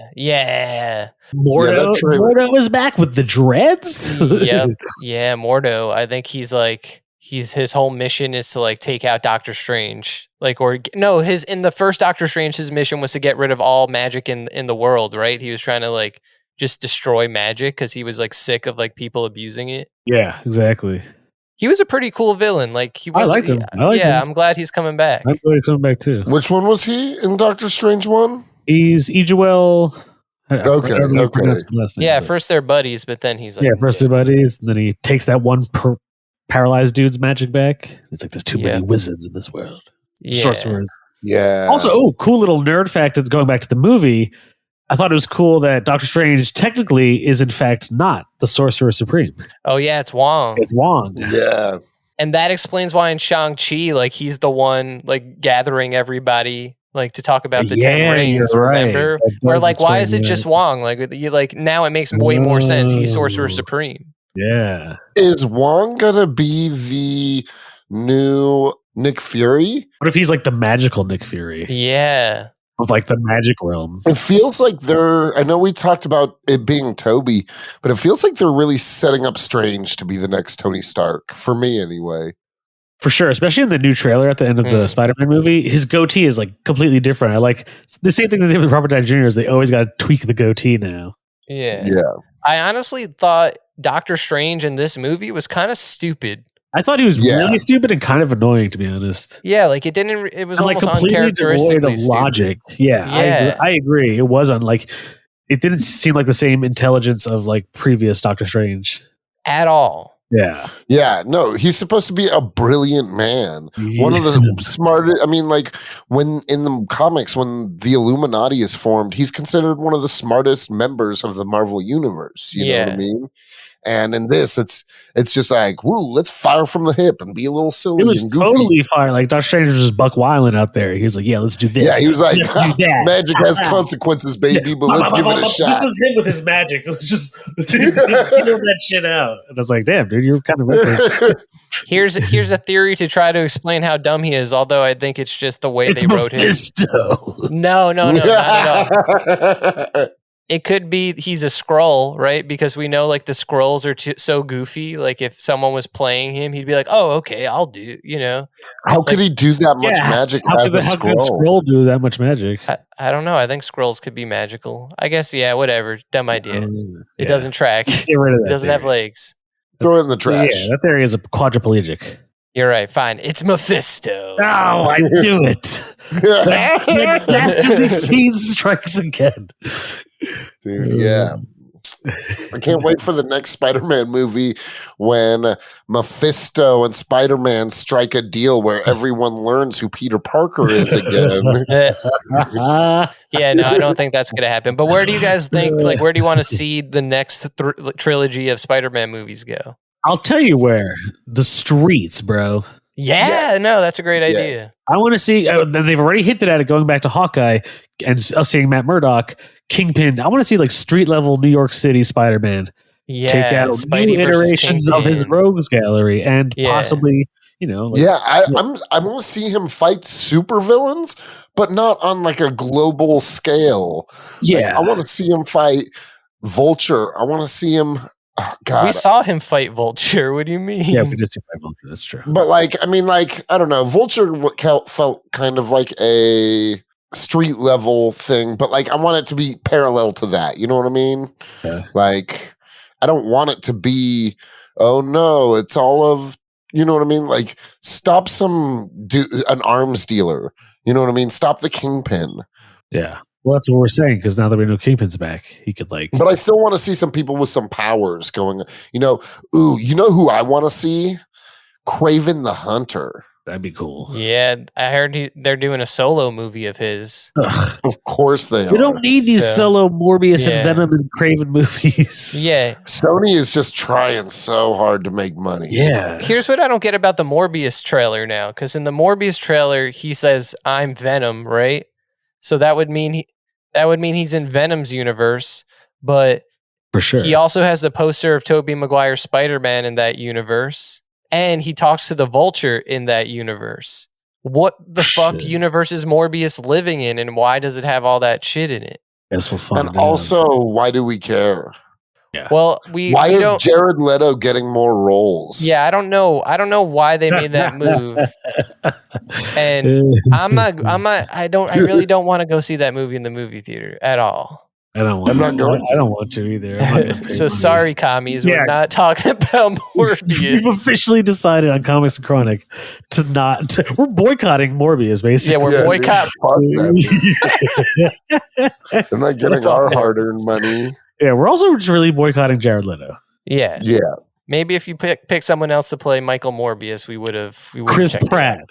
Speaker 2: Mordo is back with the dreads.
Speaker 1: Yep. Yeah, Mordo. I think his whole mission is to like take out Doctor Strange. Like, or no, in the first Doctor Strange, his mission was to get rid of all magic in the world, right? He was trying to like just destroy magic because he was like sick of like people abusing it.
Speaker 2: Yeah, exactly.
Speaker 1: He was a pretty cool villain. Like he was.
Speaker 2: I liked him. Him.
Speaker 1: I'm glad he's coming back.
Speaker 2: I'm glad he's coming back too.
Speaker 3: Which one was he in Doctor Strange 1?
Speaker 2: He's Ejuel.
Speaker 3: Okay.
Speaker 1: Yeah, at first they're buddies, but then he's like,
Speaker 2: they're buddies. And then he takes that one paralyzed dude's magic back. It's like there's too many wizards in this world. Sorcerers.
Speaker 3: Yeah.
Speaker 2: Also, cool little nerd fact of going back to the movie. I thought it was cool that Doctor Strange technically is in fact not the Sorcerer Supreme.
Speaker 1: Oh yeah, it's Wong.
Speaker 2: It's Wong.
Speaker 3: Yeah.
Speaker 1: And that explains why in Shang-Chi, like he's the one like gathering everybody like to talk about the 10 rings, remember? Where like why is it just Wong? Like you like now it makes way more sense. He's Sorcerer Supreme.
Speaker 2: Yeah.
Speaker 3: Is Wong gonna be the new Nick Fury?
Speaker 2: What if he's like the magical Nick Fury?
Speaker 1: Yeah.
Speaker 2: Of like the magic realm.
Speaker 3: It feels like I know we talked about it being Toby, but it feels like they're really setting up Strange to be the next Tony Stark, for me anyway.
Speaker 2: For sure, especially in the new trailer at the end of the Spider-Man movie, his goatee is like completely different. I like the same thing they did with Robert Downey Jr. is they always got to tweak the goatee now.
Speaker 1: Yeah. I honestly thought Doctor Strange in this movie was kind of stupid.
Speaker 2: I thought he was really stupid and kind of annoying, to be honest.
Speaker 1: Yeah, like it was almost
Speaker 2: like
Speaker 1: uncharacteristically
Speaker 2: of logic. Yeah. I agree. It wasn't like it didn't seem like the same intelligence of like previous Doctor Strange
Speaker 1: at all.
Speaker 3: Yeah, no, he's supposed to be a brilliant man. One of the smartest. I mean, like when in the comics, when the Illuminati is formed, he's considered one of the smartest members of the Marvel universe. You know what I mean? And in this, it's just like, woo, let's fire from the hip and be a little silly.
Speaker 2: It was
Speaker 3: and goofy.
Speaker 2: Totally fire. Like Doctor Strange was just buck wilding out there. He was like, yeah, let's do this.
Speaker 3: Yeah, he was like, magic has
Speaker 2: Wow.
Speaker 3: consequences, baby, but let's give it a shot.
Speaker 2: This was him with his magic. It was just feel that shit out. And I was like, damn, dude, you're kind of right.
Speaker 1: Here's a theory to try to explain how dumb he is, although I think it's just the way they wrote
Speaker 2: Mephisto.
Speaker 1: him. No, not at all. It could be he's a Skrull, right? Because we know like the Skrulls are so goofy. Like if someone was playing him, he'd be like, "Oh, okay, I'll do." You know?
Speaker 3: How could he do that much magic as a
Speaker 2: How could
Speaker 3: Skrull?
Speaker 2: Skrull do that much magic?
Speaker 1: I don't know. I think Skrulls could be magical. I guess, yeah, whatever. Dumb idea. It doesn't track.
Speaker 2: Get rid of that.
Speaker 1: It doesn't have legs.
Speaker 3: Throw it in the trash.
Speaker 2: Yeah, that theory is a quadriplegic.
Speaker 1: You're right. Fine. It's Mephisto.
Speaker 2: Oh, I knew it. That dastardly fiend strikes again.
Speaker 3: Dude, yeah. I can't wait for the next Spider-Man movie when Mephisto and Spider-Man strike a deal where everyone learns who Peter Parker is again.
Speaker 1: Yeah, no, I don't think that's going to happen. But where do you guys think, like, where do you want to see the next trilogy of Spider-Man movies go?
Speaker 2: I'll tell you where. The streets, bro.
Speaker 1: Yeah, no, that's a great idea.
Speaker 2: I want to see, they've already hinted at it going back to Hawkeye and us seeing Matt Murdock, Kingpin. I want to see like street level New York City Spider-Man.
Speaker 1: Yeah,
Speaker 2: take out
Speaker 1: Spidey
Speaker 2: new
Speaker 1: versus
Speaker 2: iterations of his
Speaker 1: Kingpin.
Speaker 2: rogues gallery and possibly, like,
Speaker 3: I want to see him fight supervillains, but not on like a global scale.
Speaker 2: Yeah,
Speaker 3: like, I want to see him fight Vulture. I want to see him. Oh, God,
Speaker 1: we saw him fight Vulture. What do you mean?
Speaker 2: Yeah, we did see fight Vulture. That's true.
Speaker 3: But like, I mean, like, I don't know. Vulture felt kind of like a street level thing, but like, I want it to be parallel to that. You know what I mean?
Speaker 2: Yeah.
Speaker 3: Like, I don't want it to be, oh no, it's all of, you know what I mean? Like, stop an arms dealer. You know what I mean? Stop the Kingpin.
Speaker 2: Yeah. Well, that's what we're saying, because now that we know Kingpin's back, he could like.
Speaker 3: But I still want to see some people with some powers going, you know who I want to see? Kraven the Hunter.
Speaker 2: That'd be cool.
Speaker 1: Yeah, I heard they're doing a solo movie of his.
Speaker 2: Ugh.
Speaker 3: Of course they are.
Speaker 2: We don't need these solo Morbius and Venom and Kraven movies.
Speaker 1: Yeah.
Speaker 3: Sony is just trying so hard to make money.
Speaker 2: Yeah.
Speaker 1: Here's what I don't get about the Morbius trailer now, because in the Morbius trailer, he says, "I'm Venom," right? So that would mean he's in Venom's universe, but
Speaker 2: for sure,
Speaker 1: he also has the poster of Tobey Maguire's Spider-Man in that universe. And he talks to the Vulture in that universe. What the fuck universe is Morbius living in, and why does it have all that shit in it?
Speaker 2: Guess we'll find
Speaker 3: out. And also, why do we care?
Speaker 1: Yeah. Well,
Speaker 3: why is Jared Leto getting more roles?
Speaker 1: Yeah, I don't know. I don't know why they made that move. And I really don't want to go see that movie in the movie theater at all.
Speaker 2: I don't want to either.
Speaker 1: So sorry, commies. We're not talking about Morbius.
Speaker 2: We've officially decided on Comics and Chronic to not. We're boycotting Morbius, basically.
Speaker 1: Yeah, we're boycotting.
Speaker 3: They're not getting our hard-earned money.
Speaker 2: Yeah, we're also just really boycotting Jared Leto.
Speaker 1: Yeah.
Speaker 3: Yeah.
Speaker 1: Maybe if you pick someone else to play Michael Morbius, we would have.
Speaker 2: Chris Pratt.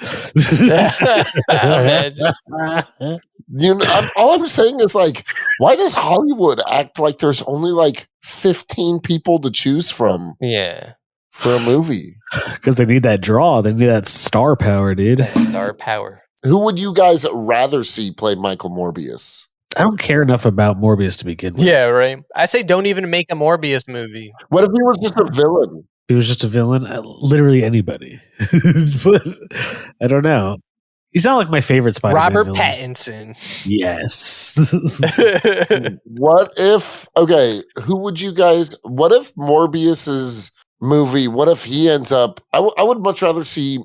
Speaker 3: All I'm saying is, like, why does Hollywood act like there's only like 15 people to choose from?
Speaker 1: Yeah.
Speaker 3: For a movie.
Speaker 2: Because they need that draw. They need that star power, dude.
Speaker 1: That star power.
Speaker 3: Who would you guys rather see play Michael Morbius?
Speaker 2: I don't care enough about Morbius to begin with.
Speaker 1: Yeah, right. I say don't even make a Morbius movie.
Speaker 3: What if he was just a villain?
Speaker 2: He was just a villain? Literally anybody. But I don't know. He's not like my favorite Spider-Man
Speaker 1: Robert
Speaker 2: villain.
Speaker 1: Pattinson.
Speaker 2: Yes.
Speaker 3: What if Morbius's movie, what if he ends up, I would much rather see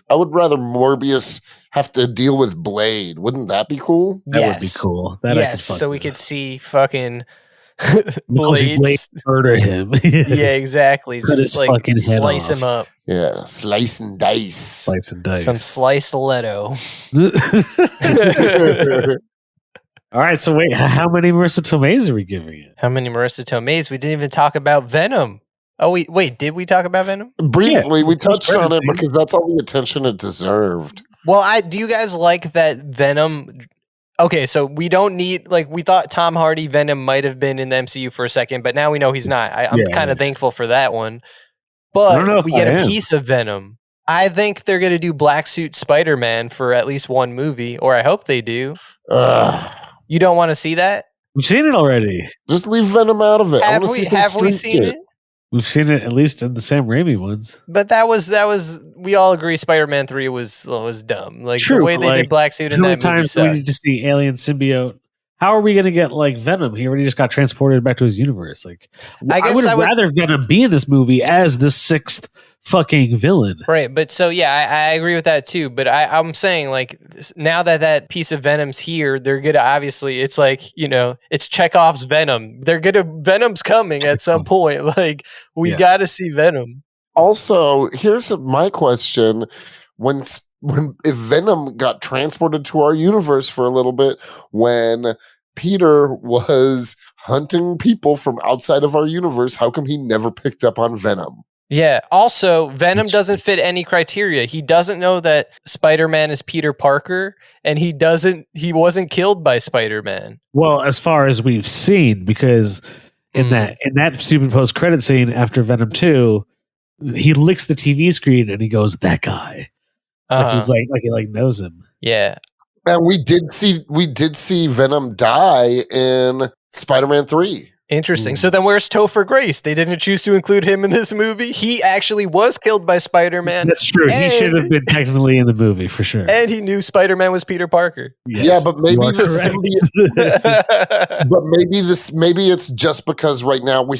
Speaker 3: I would rather Morbius have to deal with Blade. Wouldn't that be cool?
Speaker 2: That would be cool.
Speaker 1: So we could see fucking Blade
Speaker 2: murder him.
Speaker 1: Yeah, exactly. Just like slice him up.
Speaker 3: Yeah, slice and dice.
Speaker 1: Some slice Leto.
Speaker 2: All right, so wait, how many Marissa Tomei's are we giving it?
Speaker 1: How many Marissa Tomei's? We didn't even talk about Venom. Oh, wait, did we talk about Venom?
Speaker 3: Briefly, we touched on it because that's all the attention it deserved.
Speaker 1: Well, do you guys like that Venom? Okay, so we don't need, like, we thought Tom Hardy Venom might have been in the MCU for a second, but now we know he's not. I'm kind of thankful for that one. But we get a piece of Venom. I think they're going to do Black Suit Spider-Man for at least one movie, or I hope they do. You don't want to see that?
Speaker 2: We've seen it already.
Speaker 3: Just leave Venom out of it.
Speaker 1: Have we seen it?
Speaker 2: We've seen it at least in the Sam Raimi ones.
Speaker 1: But that was we all agree Spider-Man 3 was dumb. Like the way they did Black Suit in that movie sucked.
Speaker 2: We need to see alien symbiote. How are we going to get like Venom? He already just got transported back to his universe. Like I would rather Venom be in this movie as the sixth fucking villain.
Speaker 1: Right, but so I agree with that too. But I'm saying, like, now that piece of Venom's here, they're gonna obviously, it's like, it's Chekhov's Venom. Venom's coming at some point. Like, we got to see Venom.
Speaker 3: Also, here's my question: if Venom got transported to our universe for a little bit, when Peter was hunting people from outside of our universe, how come he never picked up on Venom?
Speaker 1: Yeah. Also, Venom doesn't fit any criteria. He doesn't know that Spider-Man is Peter Parker, and he wasn't killed by Spider-Man.
Speaker 2: Well, as far as we've seen, because in that stupid post-credit scene after Venom 2, he licks the TV screen and he goes, "That guy." Like he's like he knows him.
Speaker 1: Yeah.
Speaker 3: And we did see Venom die in Spider-Man 3.
Speaker 1: Interesting. So then where's Topher Grace? They didn't choose to include him in this movie. He actually was killed by Spider-Man.
Speaker 2: That's true. He should have been technically in the movie for sure.
Speaker 1: And he knew Spider-Man was Peter Parker.
Speaker 3: Yes, yeah, but maybe the symbiote. But maybe it's just because right now we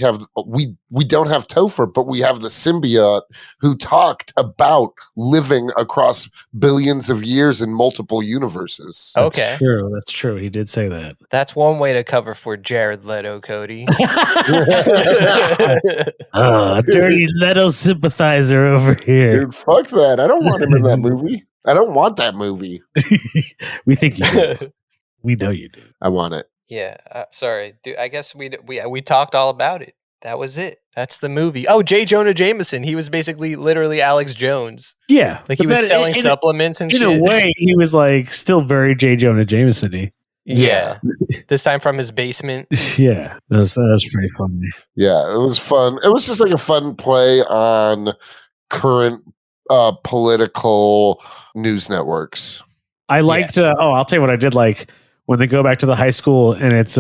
Speaker 3: don't have Topher, but we have the symbiote who talked about living across billions of years in multiple universes.
Speaker 1: Okay.
Speaker 2: That's true. He did say that.
Speaker 1: That's one way to cover for Jared Leto, Cody.
Speaker 2: Dirty Leto sympathizer over here.
Speaker 3: Dude, fuck that. I don't want him in that movie. I don't want that movie.
Speaker 2: We think you do. We know you do.
Speaker 3: I want it.
Speaker 1: Yeah. Sorry. Dude, I guess we talked all about it. That was it. That's the movie. Oh, J. Jonah Jameson. He was basically literally Alex Jones.
Speaker 2: Yeah.
Speaker 1: Like he was selling supplements and shit.
Speaker 2: In a way, he was like still very J. Jonah Jameson-y.
Speaker 1: Yeah. This time from his basement.
Speaker 2: Yeah. That was pretty funny.
Speaker 3: Yeah, it was fun. It was just like a fun play on current political news networks.
Speaker 2: I liked, I'll tell you what I did like when they go back to the high school and it's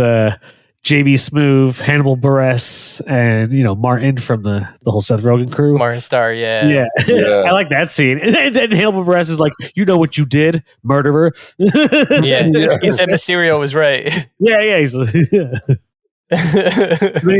Speaker 2: JB Smoove, Hannibal Buress, and Martin from the whole Seth Rogen crew.
Speaker 1: Martin Starr,
Speaker 2: yeah. I like that scene. And then Hannibal Buress is like, "You know what you did, murderer."
Speaker 1: Yeah. He said Mysterio was right.
Speaker 2: Yeah. He's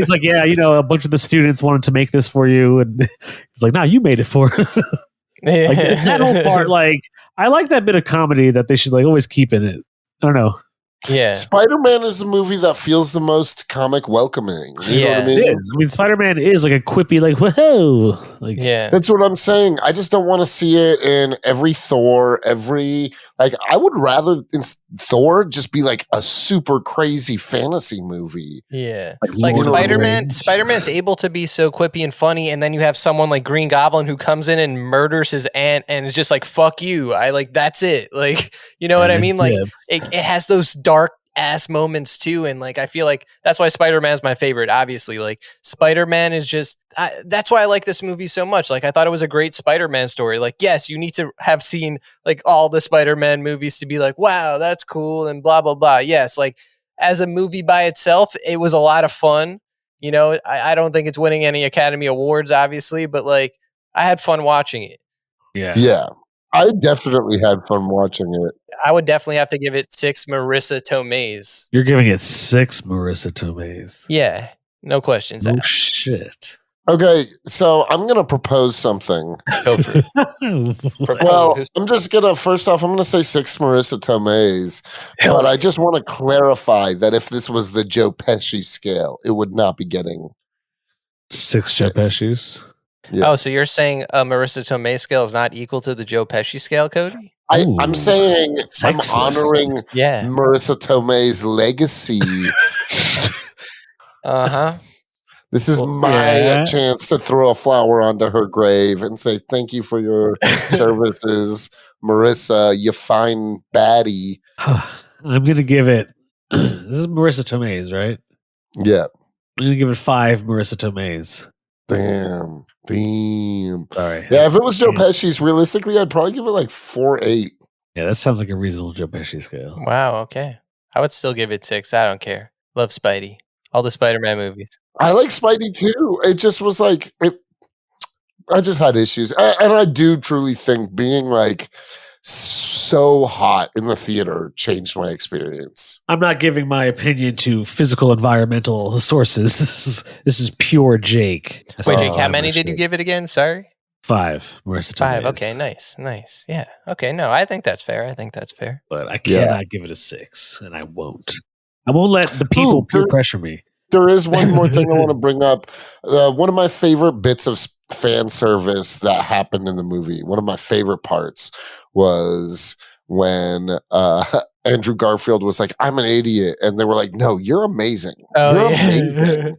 Speaker 2: like, "Yeah, a bunch of the students wanted to make this for you," and he's like, "No, you made it for." Like, that whole part, like, I like that bit of comedy that they should like always keep in it. I don't know.
Speaker 1: Yeah,
Speaker 3: Spider-Man is the movie that feels the most comic welcoming. You know what I mean?
Speaker 2: It is. I mean, Spider-Man is like a quippy, like whoa, like
Speaker 3: that's what I'm saying. I just don't want to see it in every Thor. I would rather Thor just be like a super crazy fantasy movie.
Speaker 1: Yeah, like Spider-Man. Spider-Man's able to be so quippy and funny, and then you have someone like Green Goblin who comes in and murders his aunt, and is just like "fuck you." That's it. Like, you know what I mean? Like it has those dark ass moments too, and like I feel like that's why Spider-Man is my favorite. Obviously, like Spider-Man is just that's why I like this movie so much. Like I thought it was a great Spider-Man story. Like yes, you need to have seen like all the Spider-Man movies to be like, wow, that's cool and blah blah blah. Yes, like as a movie by itself, it was a lot of fun. I don't think it's winning any Academy Awards, obviously, but like I had fun watching it.
Speaker 3: Yeah. I definitely had fun watching it.
Speaker 1: I would definitely have to give it 6 Marissa Tomei's.
Speaker 2: You're giving it 6 Marissa Tomei's.
Speaker 1: Yeah, no questions
Speaker 2: asked.
Speaker 1: Oh
Speaker 2: shit.
Speaker 3: Okay, so I'm going to propose something.
Speaker 1: Go for it.
Speaker 3: Well, first off, I'm going to say 6 Marissa Tomei's, but I just want to clarify that if this was the Joe Pesci scale, it would not be getting
Speaker 2: 6 Joe Pesci's.
Speaker 3: Yeah.
Speaker 1: Oh, so you're saying a Marissa Tomei scale is not equal to the Joe Pesci scale, Cody?
Speaker 3: I'm saying
Speaker 2: sexist.
Speaker 3: I'm honoring Marissa Tomei's legacy. This is my chance to throw a flower onto her grave and say thank you for your services, Marissa, you fine baddie.
Speaker 2: I'm going to give it... This is Marissa Tomei's, right?
Speaker 3: Yeah.
Speaker 2: I'm going to give it 5 Marissa Tomei's.
Speaker 3: Damn.
Speaker 2: Sorry.
Speaker 3: Yeah, if it was Joe Pesci's, realistically, I'd probably give it like 4.8.
Speaker 2: Yeah, that sounds like a reasonable Joe Pesci scale.
Speaker 1: Wow, okay. I would still give it 6. I don't care. Love Spidey. All the Spider-Man movies.
Speaker 3: I like Spidey too. It just was like, I just had issues. And I do truly think being like so hot in the theater changed my experience.
Speaker 2: I'm not giving my opinion to physical environmental sources. This is pure Jake.
Speaker 1: Wait, Jake, how many did you give it again? Sorry?
Speaker 2: 5. Marissa Tomei's.
Speaker 1: 5. Okay, nice. Yeah. Okay, no, I think that's fair.
Speaker 2: But I cannot give it a 6, and I won't. I won't let the people peer pressure me.
Speaker 3: There is one more thing I want to bring up. One of my favorite bits of fan service that happened in the movie, one of my favorite parts was when Andrew Garfield was like, I'm an idiot. And they were like, no, you're amazing.
Speaker 1: Oh,
Speaker 3: You're
Speaker 1: yeah.
Speaker 3: amazing.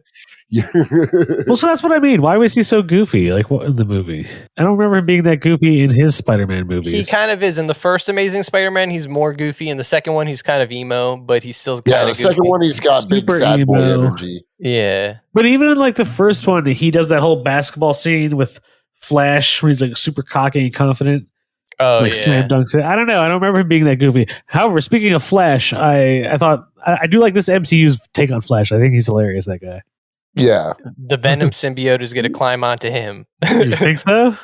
Speaker 2: Well, so that's what I mean. Why was he so goofy? Like, what in the movie? I don't remember him being that goofy in his Spider-Man movies.
Speaker 1: He kind of is. In the first Amazing Spider-Man, he's more goofy. In the second one, he's kind of emo, but he's still kind of
Speaker 3: the
Speaker 1: goofy.
Speaker 3: second one, he's got big
Speaker 2: Super
Speaker 3: sad boy
Speaker 2: emo.
Speaker 3: energy.
Speaker 1: Yeah.
Speaker 2: But even in like the first one, he does that whole basketball scene with Flash when he's like super cocky and confident.
Speaker 1: Oh,
Speaker 2: Like
Speaker 1: yeah.
Speaker 2: slam dunks it. I don't know. I don't remember him being that goofy. However, speaking of Flash, I thought I do like this MCU's take on Flash. I think he's hilarious, that guy.
Speaker 3: Yeah.
Speaker 1: The Venom symbiote is going to climb onto him.
Speaker 2: You think so?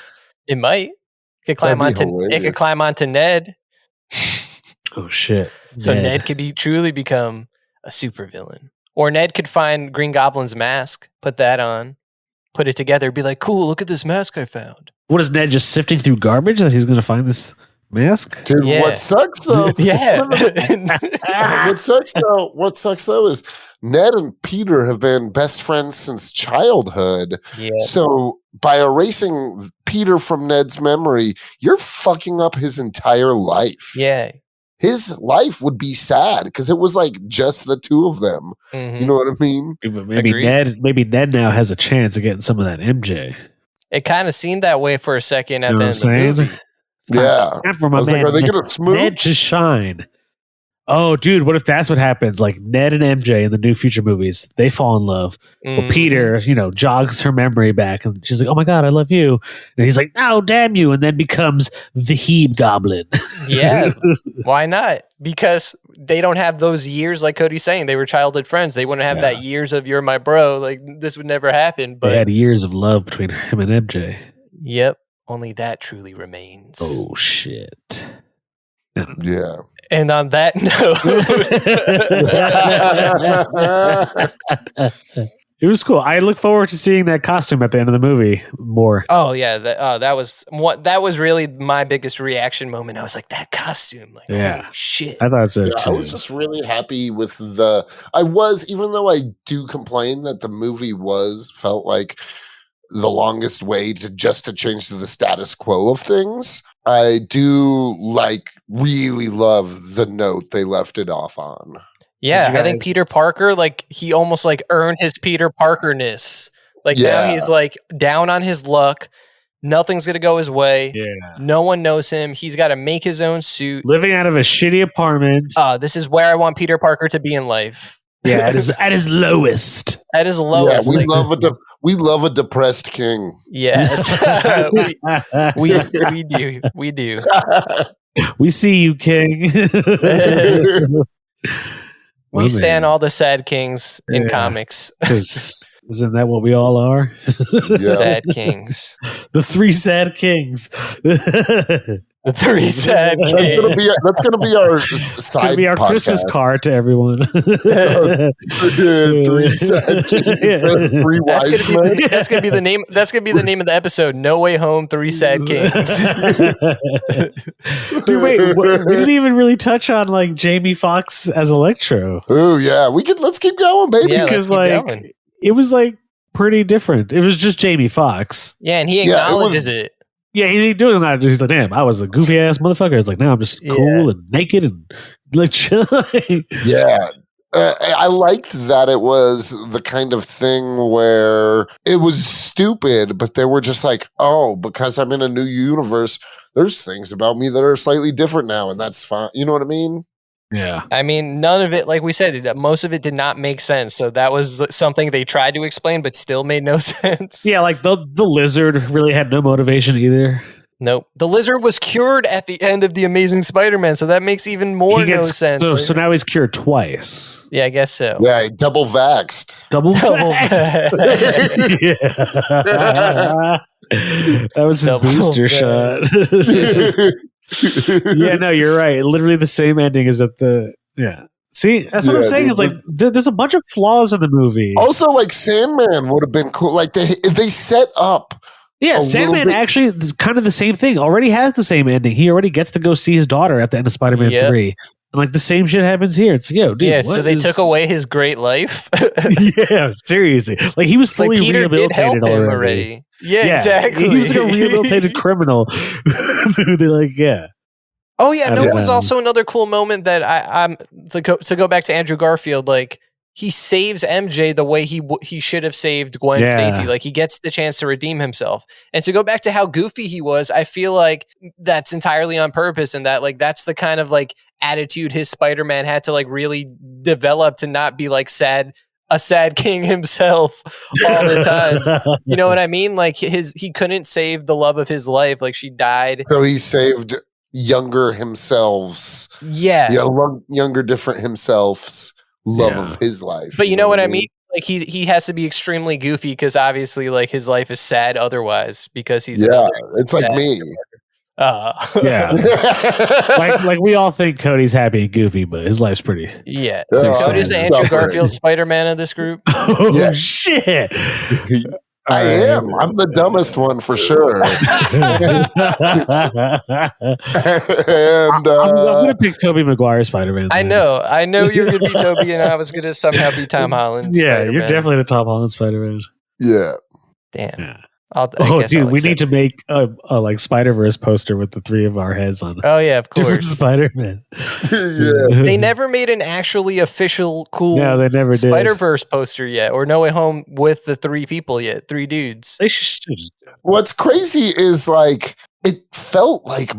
Speaker 1: It might. It could climb
Speaker 3: That'd be
Speaker 1: onto. It could
Speaker 3: hilarious.
Speaker 1: climb onto Ned.
Speaker 2: Oh shit.
Speaker 1: So
Speaker 2: Ned.
Speaker 1: Ned could truly become a supervillain. Or Ned could find Green Goblin's mask, put that on, put it together, be like, cool, look at this mask I found.
Speaker 2: What is Ned just sifting through garbage that he's going to find this mask?
Speaker 3: Dude,
Speaker 1: Yeah.
Speaker 3: what sucks though?
Speaker 1: Yeah.
Speaker 3: What sucks though is Ned and Peter have been best friends since childhood.
Speaker 1: Yeah.
Speaker 3: So by erasing Peter from Ned's memory, you're fucking up his entire life.
Speaker 1: Yeah.
Speaker 3: His life would be sad because it was like just the two of them.
Speaker 1: Mhm.
Speaker 3: You know what I mean?
Speaker 1: Agreed.
Speaker 2: Maybe Ned now has a chance of getting some of that MJ.
Speaker 1: It kind of seemed that way for a second at
Speaker 2: You
Speaker 1: the
Speaker 2: know
Speaker 1: end
Speaker 2: what I'm
Speaker 1: of the
Speaker 2: saying?
Speaker 1: movie.
Speaker 3: Yeah.
Speaker 2: Time for
Speaker 3: I
Speaker 2: my
Speaker 3: was like,
Speaker 2: man
Speaker 3: are they
Speaker 2: Ned,
Speaker 3: gonna smooch?
Speaker 2: Ned to shine. Oh, dude, what if that's what happens? Like Ned and MJ in the new future movies, they fall in love. Well,
Speaker 1: Mhm.
Speaker 2: Peter, jogs her memory back, and she's like, "Oh my god, I love you," and he's like, "No, damn you," and then becomes the Hebe Goblin.
Speaker 1: Yeah. Why not? Because they don't have those years, like Cody's saying. They were childhood friends. They wouldn't have
Speaker 2: Yeah.
Speaker 1: that years of "you're my bro." Like this would never happen.
Speaker 2: They
Speaker 1: But
Speaker 2: had years of love between him and MJ.
Speaker 1: yep, only that truly remains.
Speaker 2: Oh shit!
Speaker 3: Yeah.
Speaker 1: And on that note,
Speaker 2: It was cool. I look forward to seeing that costume at the end of the movie more.
Speaker 1: oh yeah, that was really my biggest reaction moment. I was like, that costume, like,
Speaker 2: Yeah.
Speaker 1: holy shit.
Speaker 2: I thought so
Speaker 3: Yeah, I
Speaker 2: too.
Speaker 3: was just really happy with even though I do complain that the movie felt like the longest way to change to the status quo of things. I do really love the note they left it off on.
Speaker 1: Yeah,
Speaker 2: Did you
Speaker 1: I think
Speaker 2: guys-
Speaker 1: Peter Parker, like he almost like earned his Peter Parker-ness. Like now
Speaker 3: Yeah.
Speaker 1: he's like down on his luck. Nothing's gonna go his way.
Speaker 2: Yeah.
Speaker 1: No one knows him. He's got to make his own suit.
Speaker 2: Living out of a shitty apartment.
Speaker 1: This is where I want Peter Parker to be in life.
Speaker 2: Yeah, at his lowest.
Speaker 1: At his lowest.
Speaker 3: we
Speaker 1: like,
Speaker 3: love a depressed king.
Speaker 1: yes, we do. We do.
Speaker 2: We see you, King.
Speaker 1: We stand all the sad kings in
Speaker 2: Yeah.
Speaker 1: comics.
Speaker 2: Isn't that what we all are?
Speaker 3: Yeah.
Speaker 1: Sad kings.
Speaker 2: The three sad kings.
Speaker 1: The three sad
Speaker 3: That's
Speaker 1: kings.
Speaker 3: gonna be our
Speaker 2: It's
Speaker 3: side
Speaker 2: gonna be our
Speaker 3: podcast.
Speaker 2: Christmas card to everyone.
Speaker 3: Three sad kings, three
Speaker 1: That's
Speaker 3: wise
Speaker 1: gonna,
Speaker 3: men.
Speaker 1: be, that's gonna be the name. That's gonna be the name of the episode. No Way Home. Three Sad Kings.
Speaker 2: Dude, wait, we didn't even really touch on like Jamie Foxx as Electro.
Speaker 3: Oh yeah, let's keep going, baby.
Speaker 1: Yeah,
Speaker 2: Because
Speaker 1: let's keep
Speaker 2: like
Speaker 1: going.
Speaker 2: it was like pretty different. It was just Jamie Foxx.
Speaker 1: Yeah, and he
Speaker 3: Yeah, it
Speaker 1: acknowledges
Speaker 3: was-
Speaker 1: it.
Speaker 2: Yeah, he ain't doing that. He's like, damn, I was a goofy ass motherfucker. It's like, now I'm just cool and naked and like chill.
Speaker 3: Yeah. I liked that it was the kind of thing where it was stupid, but they were just like, oh, because I'm in a new universe, there's things about me that are slightly different now, and that's fine. You know what I mean?
Speaker 2: Yeah.
Speaker 1: I mean, none of it, like we said, most of it did not make sense. So that was something they tried to explain, but still made no sense.
Speaker 2: Yeah, like the lizard really had no motivation either.
Speaker 1: Nope. The lizard was cured at the end of The Amazing Spider-Man, so that makes even more no sense.
Speaker 2: So now he's cured twice.
Speaker 1: Yeah, I guess so.
Speaker 3: Yeah, double vaxed.
Speaker 2: Double
Speaker 1: Double
Speaker 2: vaxxed. Yeah. That was his
Speaker 1: Double
Speaker 2: booster shot. Yeah, no, you're right. Literally the same ending as at the See, that's what I'm
Speaker 3: Yeah,
Speaker 2: saying. Is like there's a bunch of flaws in the movie.
Speaker 3: Also, like Sandman would have been cool. Like they set up.
Speaker 2: Yeah,
Speaker 3: a
Speaker 2: Sandman
Speaker 3: little bit-
Speaker 2: actually is kind of the same thing. Already has the same ending. He already gets to go see his daughter at the end of Spider-Man
Speaker 1: Yep.
Speaker 2: 3. And like the same shit happens here. It's dude.
Speaker 1: Yeah, so
Speaker 2: what
Speaker 1: they
Speaker 2: is-
Speaker 1: took away his great life.
Speaker 2: Yeah, seriously. Like he was
Speaker 1: Like
Speaker 2: fully
Speaker 1: Peter did help
Speaker 2: rehabilitated
Speaker 1: him
Speaker 2: already.
Speaker 1: already. Yeah, exactly.
Speaker 2: He was like a rehabilitated criminal. They like, yeah.
Speaker 1: Oh yeah, no, it was
Speaker 2: Yeah.
Speaker 1: also another cool moment that I'm to go back to Andrew Garfield. Like he saves MJ the way he should have saved Gwen Stacy. Like he gets the chance to redeem himself. And to go back to how goofy he was, I feel like that's entirely on purpose, and that like that's the kind of like attitude his Spider-Man had to like really develop to not be like a sad king himself all the time. You know what I mean? Like he couldn't save the love of his life. Like she died.
Speaker 3: So he saved younger himself's, younger different himself's love of his life.
Speaker 1: But you know what I mean? Like he has to be extremely goofy because obviously like his life is sad otherwise because he's
Speaker 3: it's like me.
Speaker 2: like we all think Cody's happy and goofy, but his life's pretty.
Speaker 1: Yeah. So Cody's the Andrew Garfield Spider-Man of this group.
Speaker 2: Oh shit.
Speaker 3: I am. I'm the dumbest one for sure. And
Speaker 2: I'm gonna pick Tobey Maguire Spider-Man.
Speaker 1: I know you're gonna be Tobey, and I was gonna somehow be Tom Holland.
Speaker 2: Yeah,
Speaker 1: Spider-Man.
Speaker 2: you're definitely the Tom Holland Spider-Man.
Speaker 3: Yeah.
Speaker 1: Damn.
Speaker 2: Yeah.
Speaker 1: Dude,
Speaker 2: we need to make a like Spider-Verse poster with the three of our heads on it.
Speaker 1: Oh yeah, of course.
Speaker 2: Spider-Man.
Speaker 1: They never made an actually official cool
Speaker 2: they never did.
Speaker 1: Spider-Verse poster yet, or No Way Home with the three people yet, three dudes.
Speaker 2: They should.
Speaker 3: What's crazy is like it felt like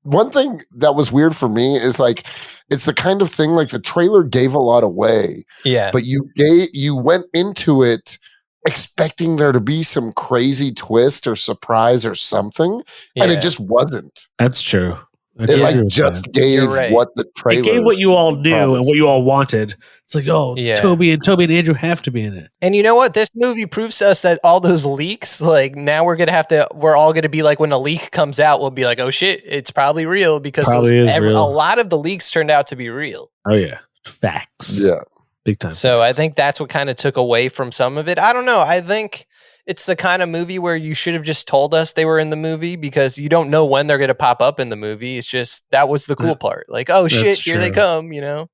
Speaker 3: one thing that was weird for me is like it's the kind of thing like the trailer gave a lot away.
Speaker 1: Yeah.
Speaker 3: But you went into it expecting there to be some crazy twist or surprise or something, and it just wasn't.
Speaker 2: That's true.
Speaker 3: It like just gave what the trailer.
Speaker 2: It gave what you all knew and what you all wanted. It's like, Toby and Andrew have to be in it.
Speaker 1: And you know what? This movie proves to us that all those leaks, like now we're all gonna be like when a leak comes out, we'll be like, oh shit, it's probably real because a lot of the leaks turned out to be real.
Speaker 2: Oh yeah, facts.
Speaker 3: Yeah.
Speaker 2: Big time.
Speaker 1: So I think that's what kind of took away from some of it. I don't know. I think it's the kind of movie where you should have just told us they were in the movie because you don't know when they're going to pop up in the movie. It's just that was the cool part. Like, oh shit, here they come, you know?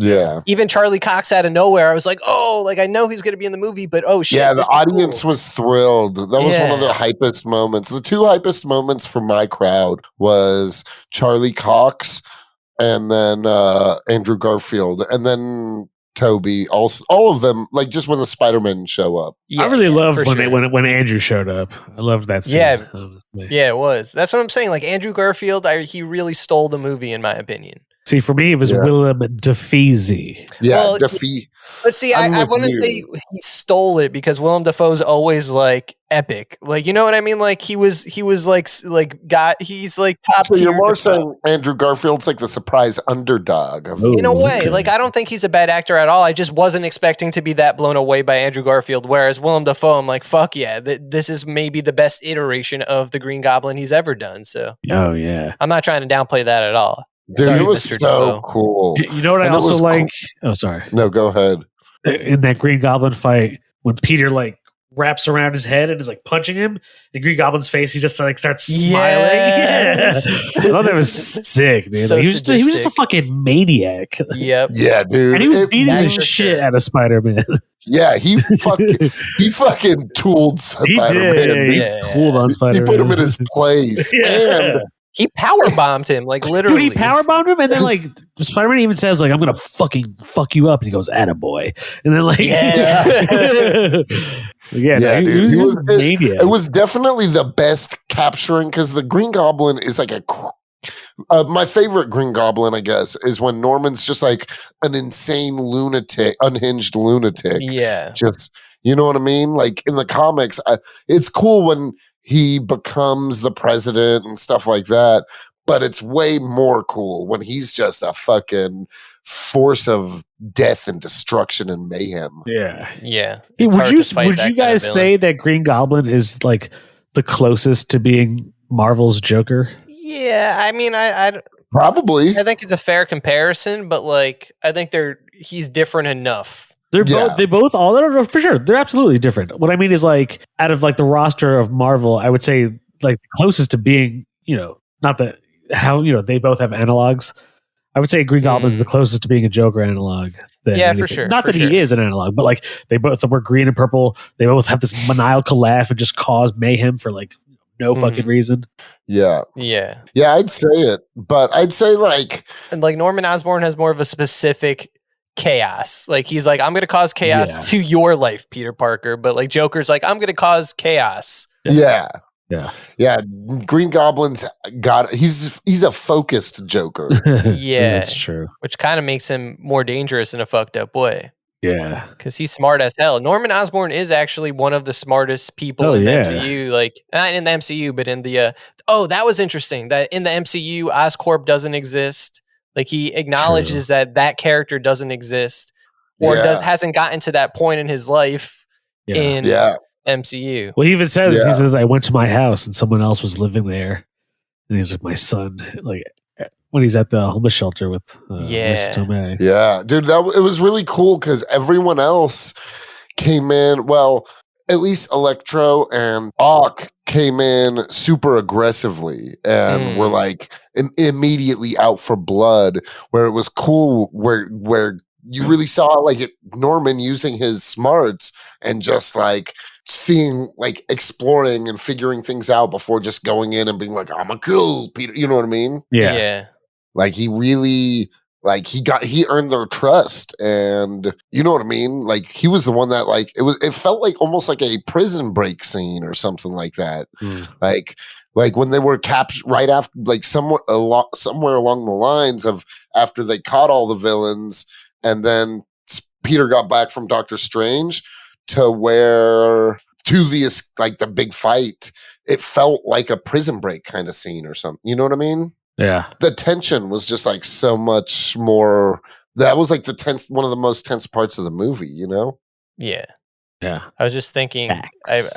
Speaker 3: Yeah.
Speaker 1: Even Charlie Cox out of nowhere, I was like, oh, like I know he's going to be in the movie, but oh shit.
Speaker 3: Yeah, the audience was thrilled. That was one of the hypest moments. The two hypest moments for my crowd was Charlie Cox and then Andrew Garfield. And then Toby, all of them, like just when the Spider-Man show up.
Speaker 2: I really loved when Andrew showed up. I loved that scene.
Speaker 1: Yeah, it was. That's what I'm saying. Like Andrew Garfield, he really stole the movie in my opinion.
Speaker 2: See, for me, it was Willem Dafoe.
Speaker 3: Yeah,
Speaker 1: But see, I wouldn't say he stole it because Willem Dafoe's always like epic. Like, you know what I mean? Like he's like top
Speaker 3: So
Speaker 1: tier.
Speaker 3: you're more saying Andrew Garfield's like the surprise underdog.
Speaker 1: In a way, like I don't think he's a bad actor at all. I just wasn't expecting to be that blown away by Andrew Garfield. Whereas Willem Dafoe, I'm like, fuck yeah, this is maybe the best iteration of the Green Goblin he's ever done. So, I'm not trying to downplay that at all.
Speaker 3: Dude,
Speaker 1: Sorry,
Speaker 3: it was
Speaker 1: Mr.
Speaker 3: so
Speaker 1: Dafoe.
Speaker 3: cool.
Speaker 2: You know what I also like? Oh, sorry.
Speaker 3: No, go ahead.
Speaker 2: In that Green Goblin fight, when Peter like wraps around his head and is like punching him, the Green Goblin's face, he just like starts smiling.
Speaker 1: Yes.
Speaker 2: Yeah. I thought that was sick, dude.
Speaker 1: So
Speaker 2: like, he was just a fucking maniac.
Speaker 1: Yep.
Speaker 3: Yeah, dude.
Speaker 2: And he was beating the shit out of Spider-Man.
Speaker 3: Yeah, he fucking tooled Spider-Man.
Speaker 2: He tooled on Spider-Man.
Speaker 3: He put him in his place. And
Speaker 1: he power bombed him, like literally.
Speaker 2: Dude, he power bombed him, and then like Spider-Man even says, like, I'm gonna fucking fuck you up, and he goes, attaboy. And then like
Speaker 3: dude. He was maniac. It was definitely the best capturing because the Green Goblin is like my favorite Green Goblin, I guess, is when Norman's just like an insane lunatic, unhinged lunatic.
Speaker 1: Yeah.
Speaker 3: Just, you know what I mean? Like in the comics, it's cool when he becomes the president and stuff like that, but it's way more cool when he's just a fucking force of death and destruction and mayhem.
Speaker 2: Yeah.
Speaker 1: Hey,
Speaker 2: would you guys say that Green Goblin is like the closest to being Marvel's Joker?
Speaker 1: Yeah, I mean, I
Speaker 3: probably.
Speaker 1: I think it's a fair comparison, but like, I think he's different enough.
Speaker 2: They both all for sure. They're absolutely different. What I mean is like out of like the roster of Marvel, I would say like closest to being, not that how, they both have analogs. I would say Green Goblin is the closest to being a Joker analog.
Speaker 1: For sure.
Speaker 2: Not that he is an analog, but like they both wear green and purple. They both have this maniacal laugh and just cause mayhem for like no fucking reason.
Speaker 3: Yeah.
Speaker 1: Yeah.
Speaker 3: Yeah, I'd say it. But I'd say like
Speaker 1: And like Norman Osborn has more of a specific chaos. Like he's like, I'm gonna cause chaos to your life, Peter Parker. But like Joker's like, I'm gonna cause chaos.
Speaker 3: Yeah.
Speaker 2: Yeah.
Speaker 3: Green Goblin's he's a focused Joker.
Speaker 1: Yeah.
Speaker 2: That's true.
Speaker 1: Which kind of makes him more dangerous in a fucked up way.
Speaker 2: Yeah.
Speaker 1: Because he's smart as hell. Norman Osborn is actually one of the smartest people in the MCU. Like, not in the MCU, but in the... that was interesting. That in the MCU, Oscorp doesn't exist. Like, he acknowledges that character doesn't exist. Or hasn't gotten to that point in his life in MCU.
Speaker 2: Well, he even says, he says, I went to my house and someone else was living there. And he's like, my son. Like, when he's at the homeless shelter with Tomei.
Speaker 3: Yeah, dude, it was really cool because everyone else came in. Well, at least Electro and Ock came in super aggressively and were like immediately out for blood. Where it was cool, where you really saw like Norman using his smarts and just like seeing, like exploring and figuring things out before just going in and being like, I'm a cool Peter. You know what I mean?
Speaker 1: Yeah.
Speaker 3: Like he really, like he earned their trust, and you know what I mean. Like he was the one that like it felt like almost like a prison break scene or something like that. Like when they were captured right after, like somewhere along the lines of after they caught all the villains, and then Peter got back from Doctor Strange to the big fight. It felt like a prison break kind of scene or something. You know what I mean?
Speaker 2: Yeah.
Speaker 3: The tension was just like so much more. That was like one of the most tense parts of the movie, you know?
Speaker 1: Yeah.
Speaker 2: Yeah.
Speaker 1: I was just thinking,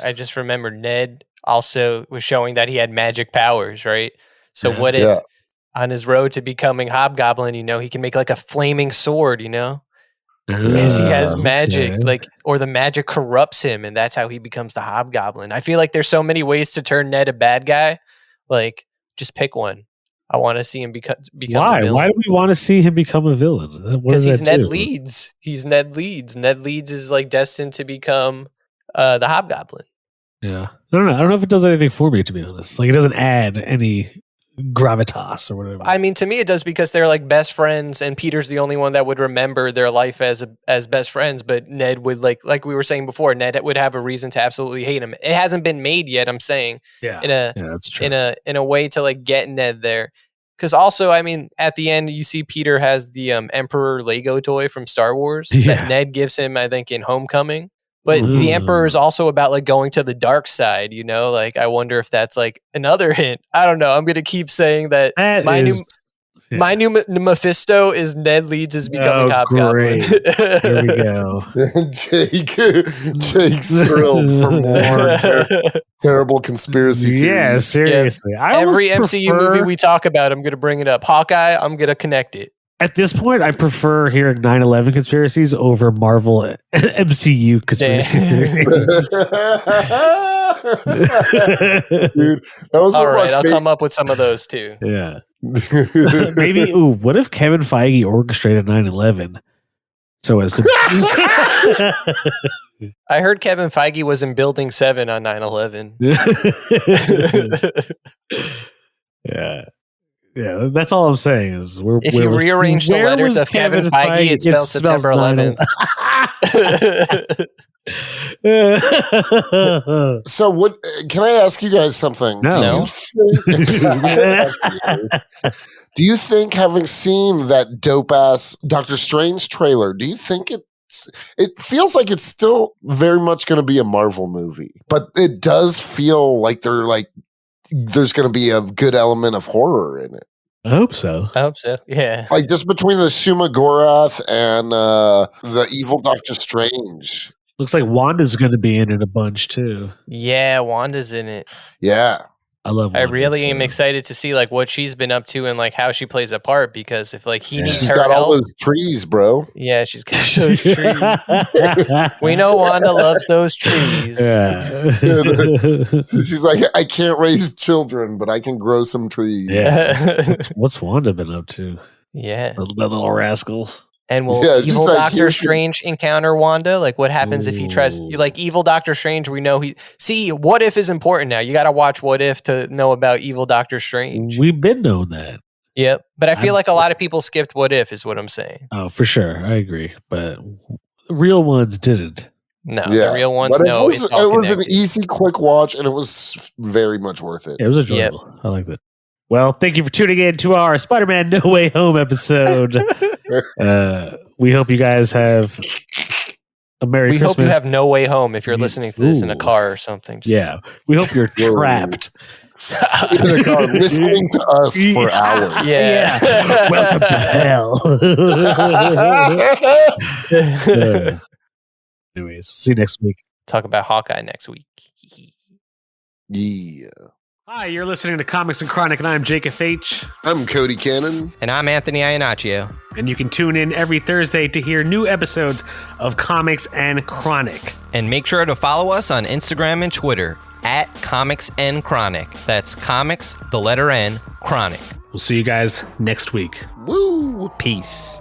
Speaker 1: I just remembered Ned also was showing that he had magic powers, right? So what if on his road to becoming Hobgoblin, he can make like a flaming sword, because he has magic, or the magic corrupts him, and that's how he becomes the Hobgoblin. I feel like there's so many ways to turn Ned a bad guy. Like, just pick one. I want to see him become
Speaker 2: Why?
Speaker 1: a villain.
Speaker 2: Why do we want to see him become a villain?
Speaker 1: Because he's Ned Leeds. He's Ned Leeds. Ned Leeds is like destined to become the Hobgoblin.
Speaker 2: Yeah. I don't know. I don't know if it does anything for me, to be honest. Like, it doesn't add any gravitas or whatever.
Speaker 1: I mean, to me it does, because they're like best friends, and Peter's the only one that would remember their life as best friends, but Ned would like we were saying before, Ned would have a reason to absolutely hate him. It hasn't been made yet, I'm saying.
Speaker 2: That's true.
Speaker 1: In a way to like get Ned there. Because also, I mean, at the end you see Peter has the Emperor Lego toy from Star Wars that Ned gives him, I think, in Homecoming. But the Emperor is also about like going to the dark side, like I wonder if that's like another hint. I don't know. I'm going to keep saying that my new Mephisto is Ned Leeds is becoming Hobgoblin.
Speaker 2: There we go.
Speaker 3: Jake's thrilled for more terrible conspiracy theories.
Speaker 2: Yeah, seriously.
Speaker 1: Yeah. Every MCU movie we talk about, I'm going to bring it up. Hawkeye, I'm going to connect it.
Speaker 2: At this point, I prefer hearing 9/11 conspiracies over Marvel MCU conspiracy theories.
Speaker 3: Dude, that was
Speaker 1: all right. I'll come up with some of those too.
Speaker 2: Yeah. Maybe. What if Kevin Feige orchestrated 9/11 so as to?
Speaker 1: I heard Kevin Feige was in Building 7 on 9/11.
Speaker 2: Yeah. Yeah, that's all I'm saying is
Speaker 1: if you rearrange the letters of Kevin Feige, it spells September 11th.
Speaker 3: So, what? Can I ask you guys something?
Speaker 2: No.
Speaker 3: Do you think, having seen that dope ass Doctor Strange trailer, do you think it feels like it's still very much going to be a Marvel movie, but it does feel like there's going to be a good element of horror in it.
Speaker 2: I hope so.
Speaker 1: Yeah.
Speaker 3: Like just between the Shuma Gorath and the evil Doctor Strange.
Speaker 2: Looks like Wanda's going to be in it a bunch too.
Speaker 1: Yeah, Wanda's in it.
Speaker 3: Yeah.
Speaker 2: I love Wanda,
Speaker 1: I really am excited to see like what she's been up to and like how she plays a part, because if like he needs
Speaker 3: she's
Speaker 1: her
Speaker 3: got
Speaker 1: help,
Speaker 3: all those trees, bro.
Speaker 1: Yeah, she's got those trees. We know Wanda loves those trees.
Speaker 2: Yeah.
Speaker 3: She's like, I can't raise children, but I can grow some trees.
Speaker 2: Yeah. What's Wanda been up to?
Speaker 1: Yeah.
Speaker 2: That little rascal.
Speaker 1: And will
Speaker 3: Yeah, it's
Speaker 1: evil
Speaker 3: just like,
Speaker 1: Doctor
Speaker 3: here's the-
Speaker 1: Strange encounter Wanda? Like, what happens if he tries?
Speaker 2: Ooh.
Speaker 1: Like, evil Doctor Strange, we know he. See, What If is important now. You got to watch What If to know about evil Doctor Strange.
Speaker 2: We've been knowing that.
Speaker 1: Yep. But I feel
Speaker 2: I'm-
Speaker 1: like a lot of people skipped What If, is what I'm saying.
Speaker 2: Oh, for sure. I agree. But real ones didn't.
Speaker 1: No, the real ones,
Speaker 3: but
Speaker 1: no, it's
Speaker 3: it
Speaker 1: all
Speaker 3: was an
Speaker 1: connected.
Speaker 3: easy, quick watch, and it was very much worth it.
Speaker 2: Yeah, it was enjoyable. I like that. Well, thank you for tuning in to our Spider-Man No Way Home episode. We hope you guys have a Merry
Speaker 1: We
Speaker 2: Christmas.
Speaker 1: hope you have no way home if you're
Speaker 2: You-
Speaker 1: listening to this in a
Speaker 2: Ooh.
Speaker 1: ell or something. Just-
Speaker 2: Yeah, we hope you're
Speaker 3: Whoa.
Speaker 2: trapped.
Speaker 3: In a car, listening to us for hours.
Speaker 1: Yeah.
Speaker 2: Welcome to hell. Anyways, see you next week.
Speaker 1: Talk about Hawkeye next week.
Speaker 3: Yeah.
Speaker 2: Hi, you're listening to Comics and Chronic, and I'm Jacob H.
Speaker 3: I'm Cody Cannon.
Speaker 1: And I'm Anthony Iannaccio.
Speaker 2: And you can tune in every Thursday to hear new episodes of Comics and Chronic.
Speaker 1: And make sure to follow us on Instagram and Twitter at Comics N Chronic. That's Comics, the letter N, Chronic.
Speaker 2: We'll see you guys next week.
Speaker 3: Woo!
Speaker 1: Peace.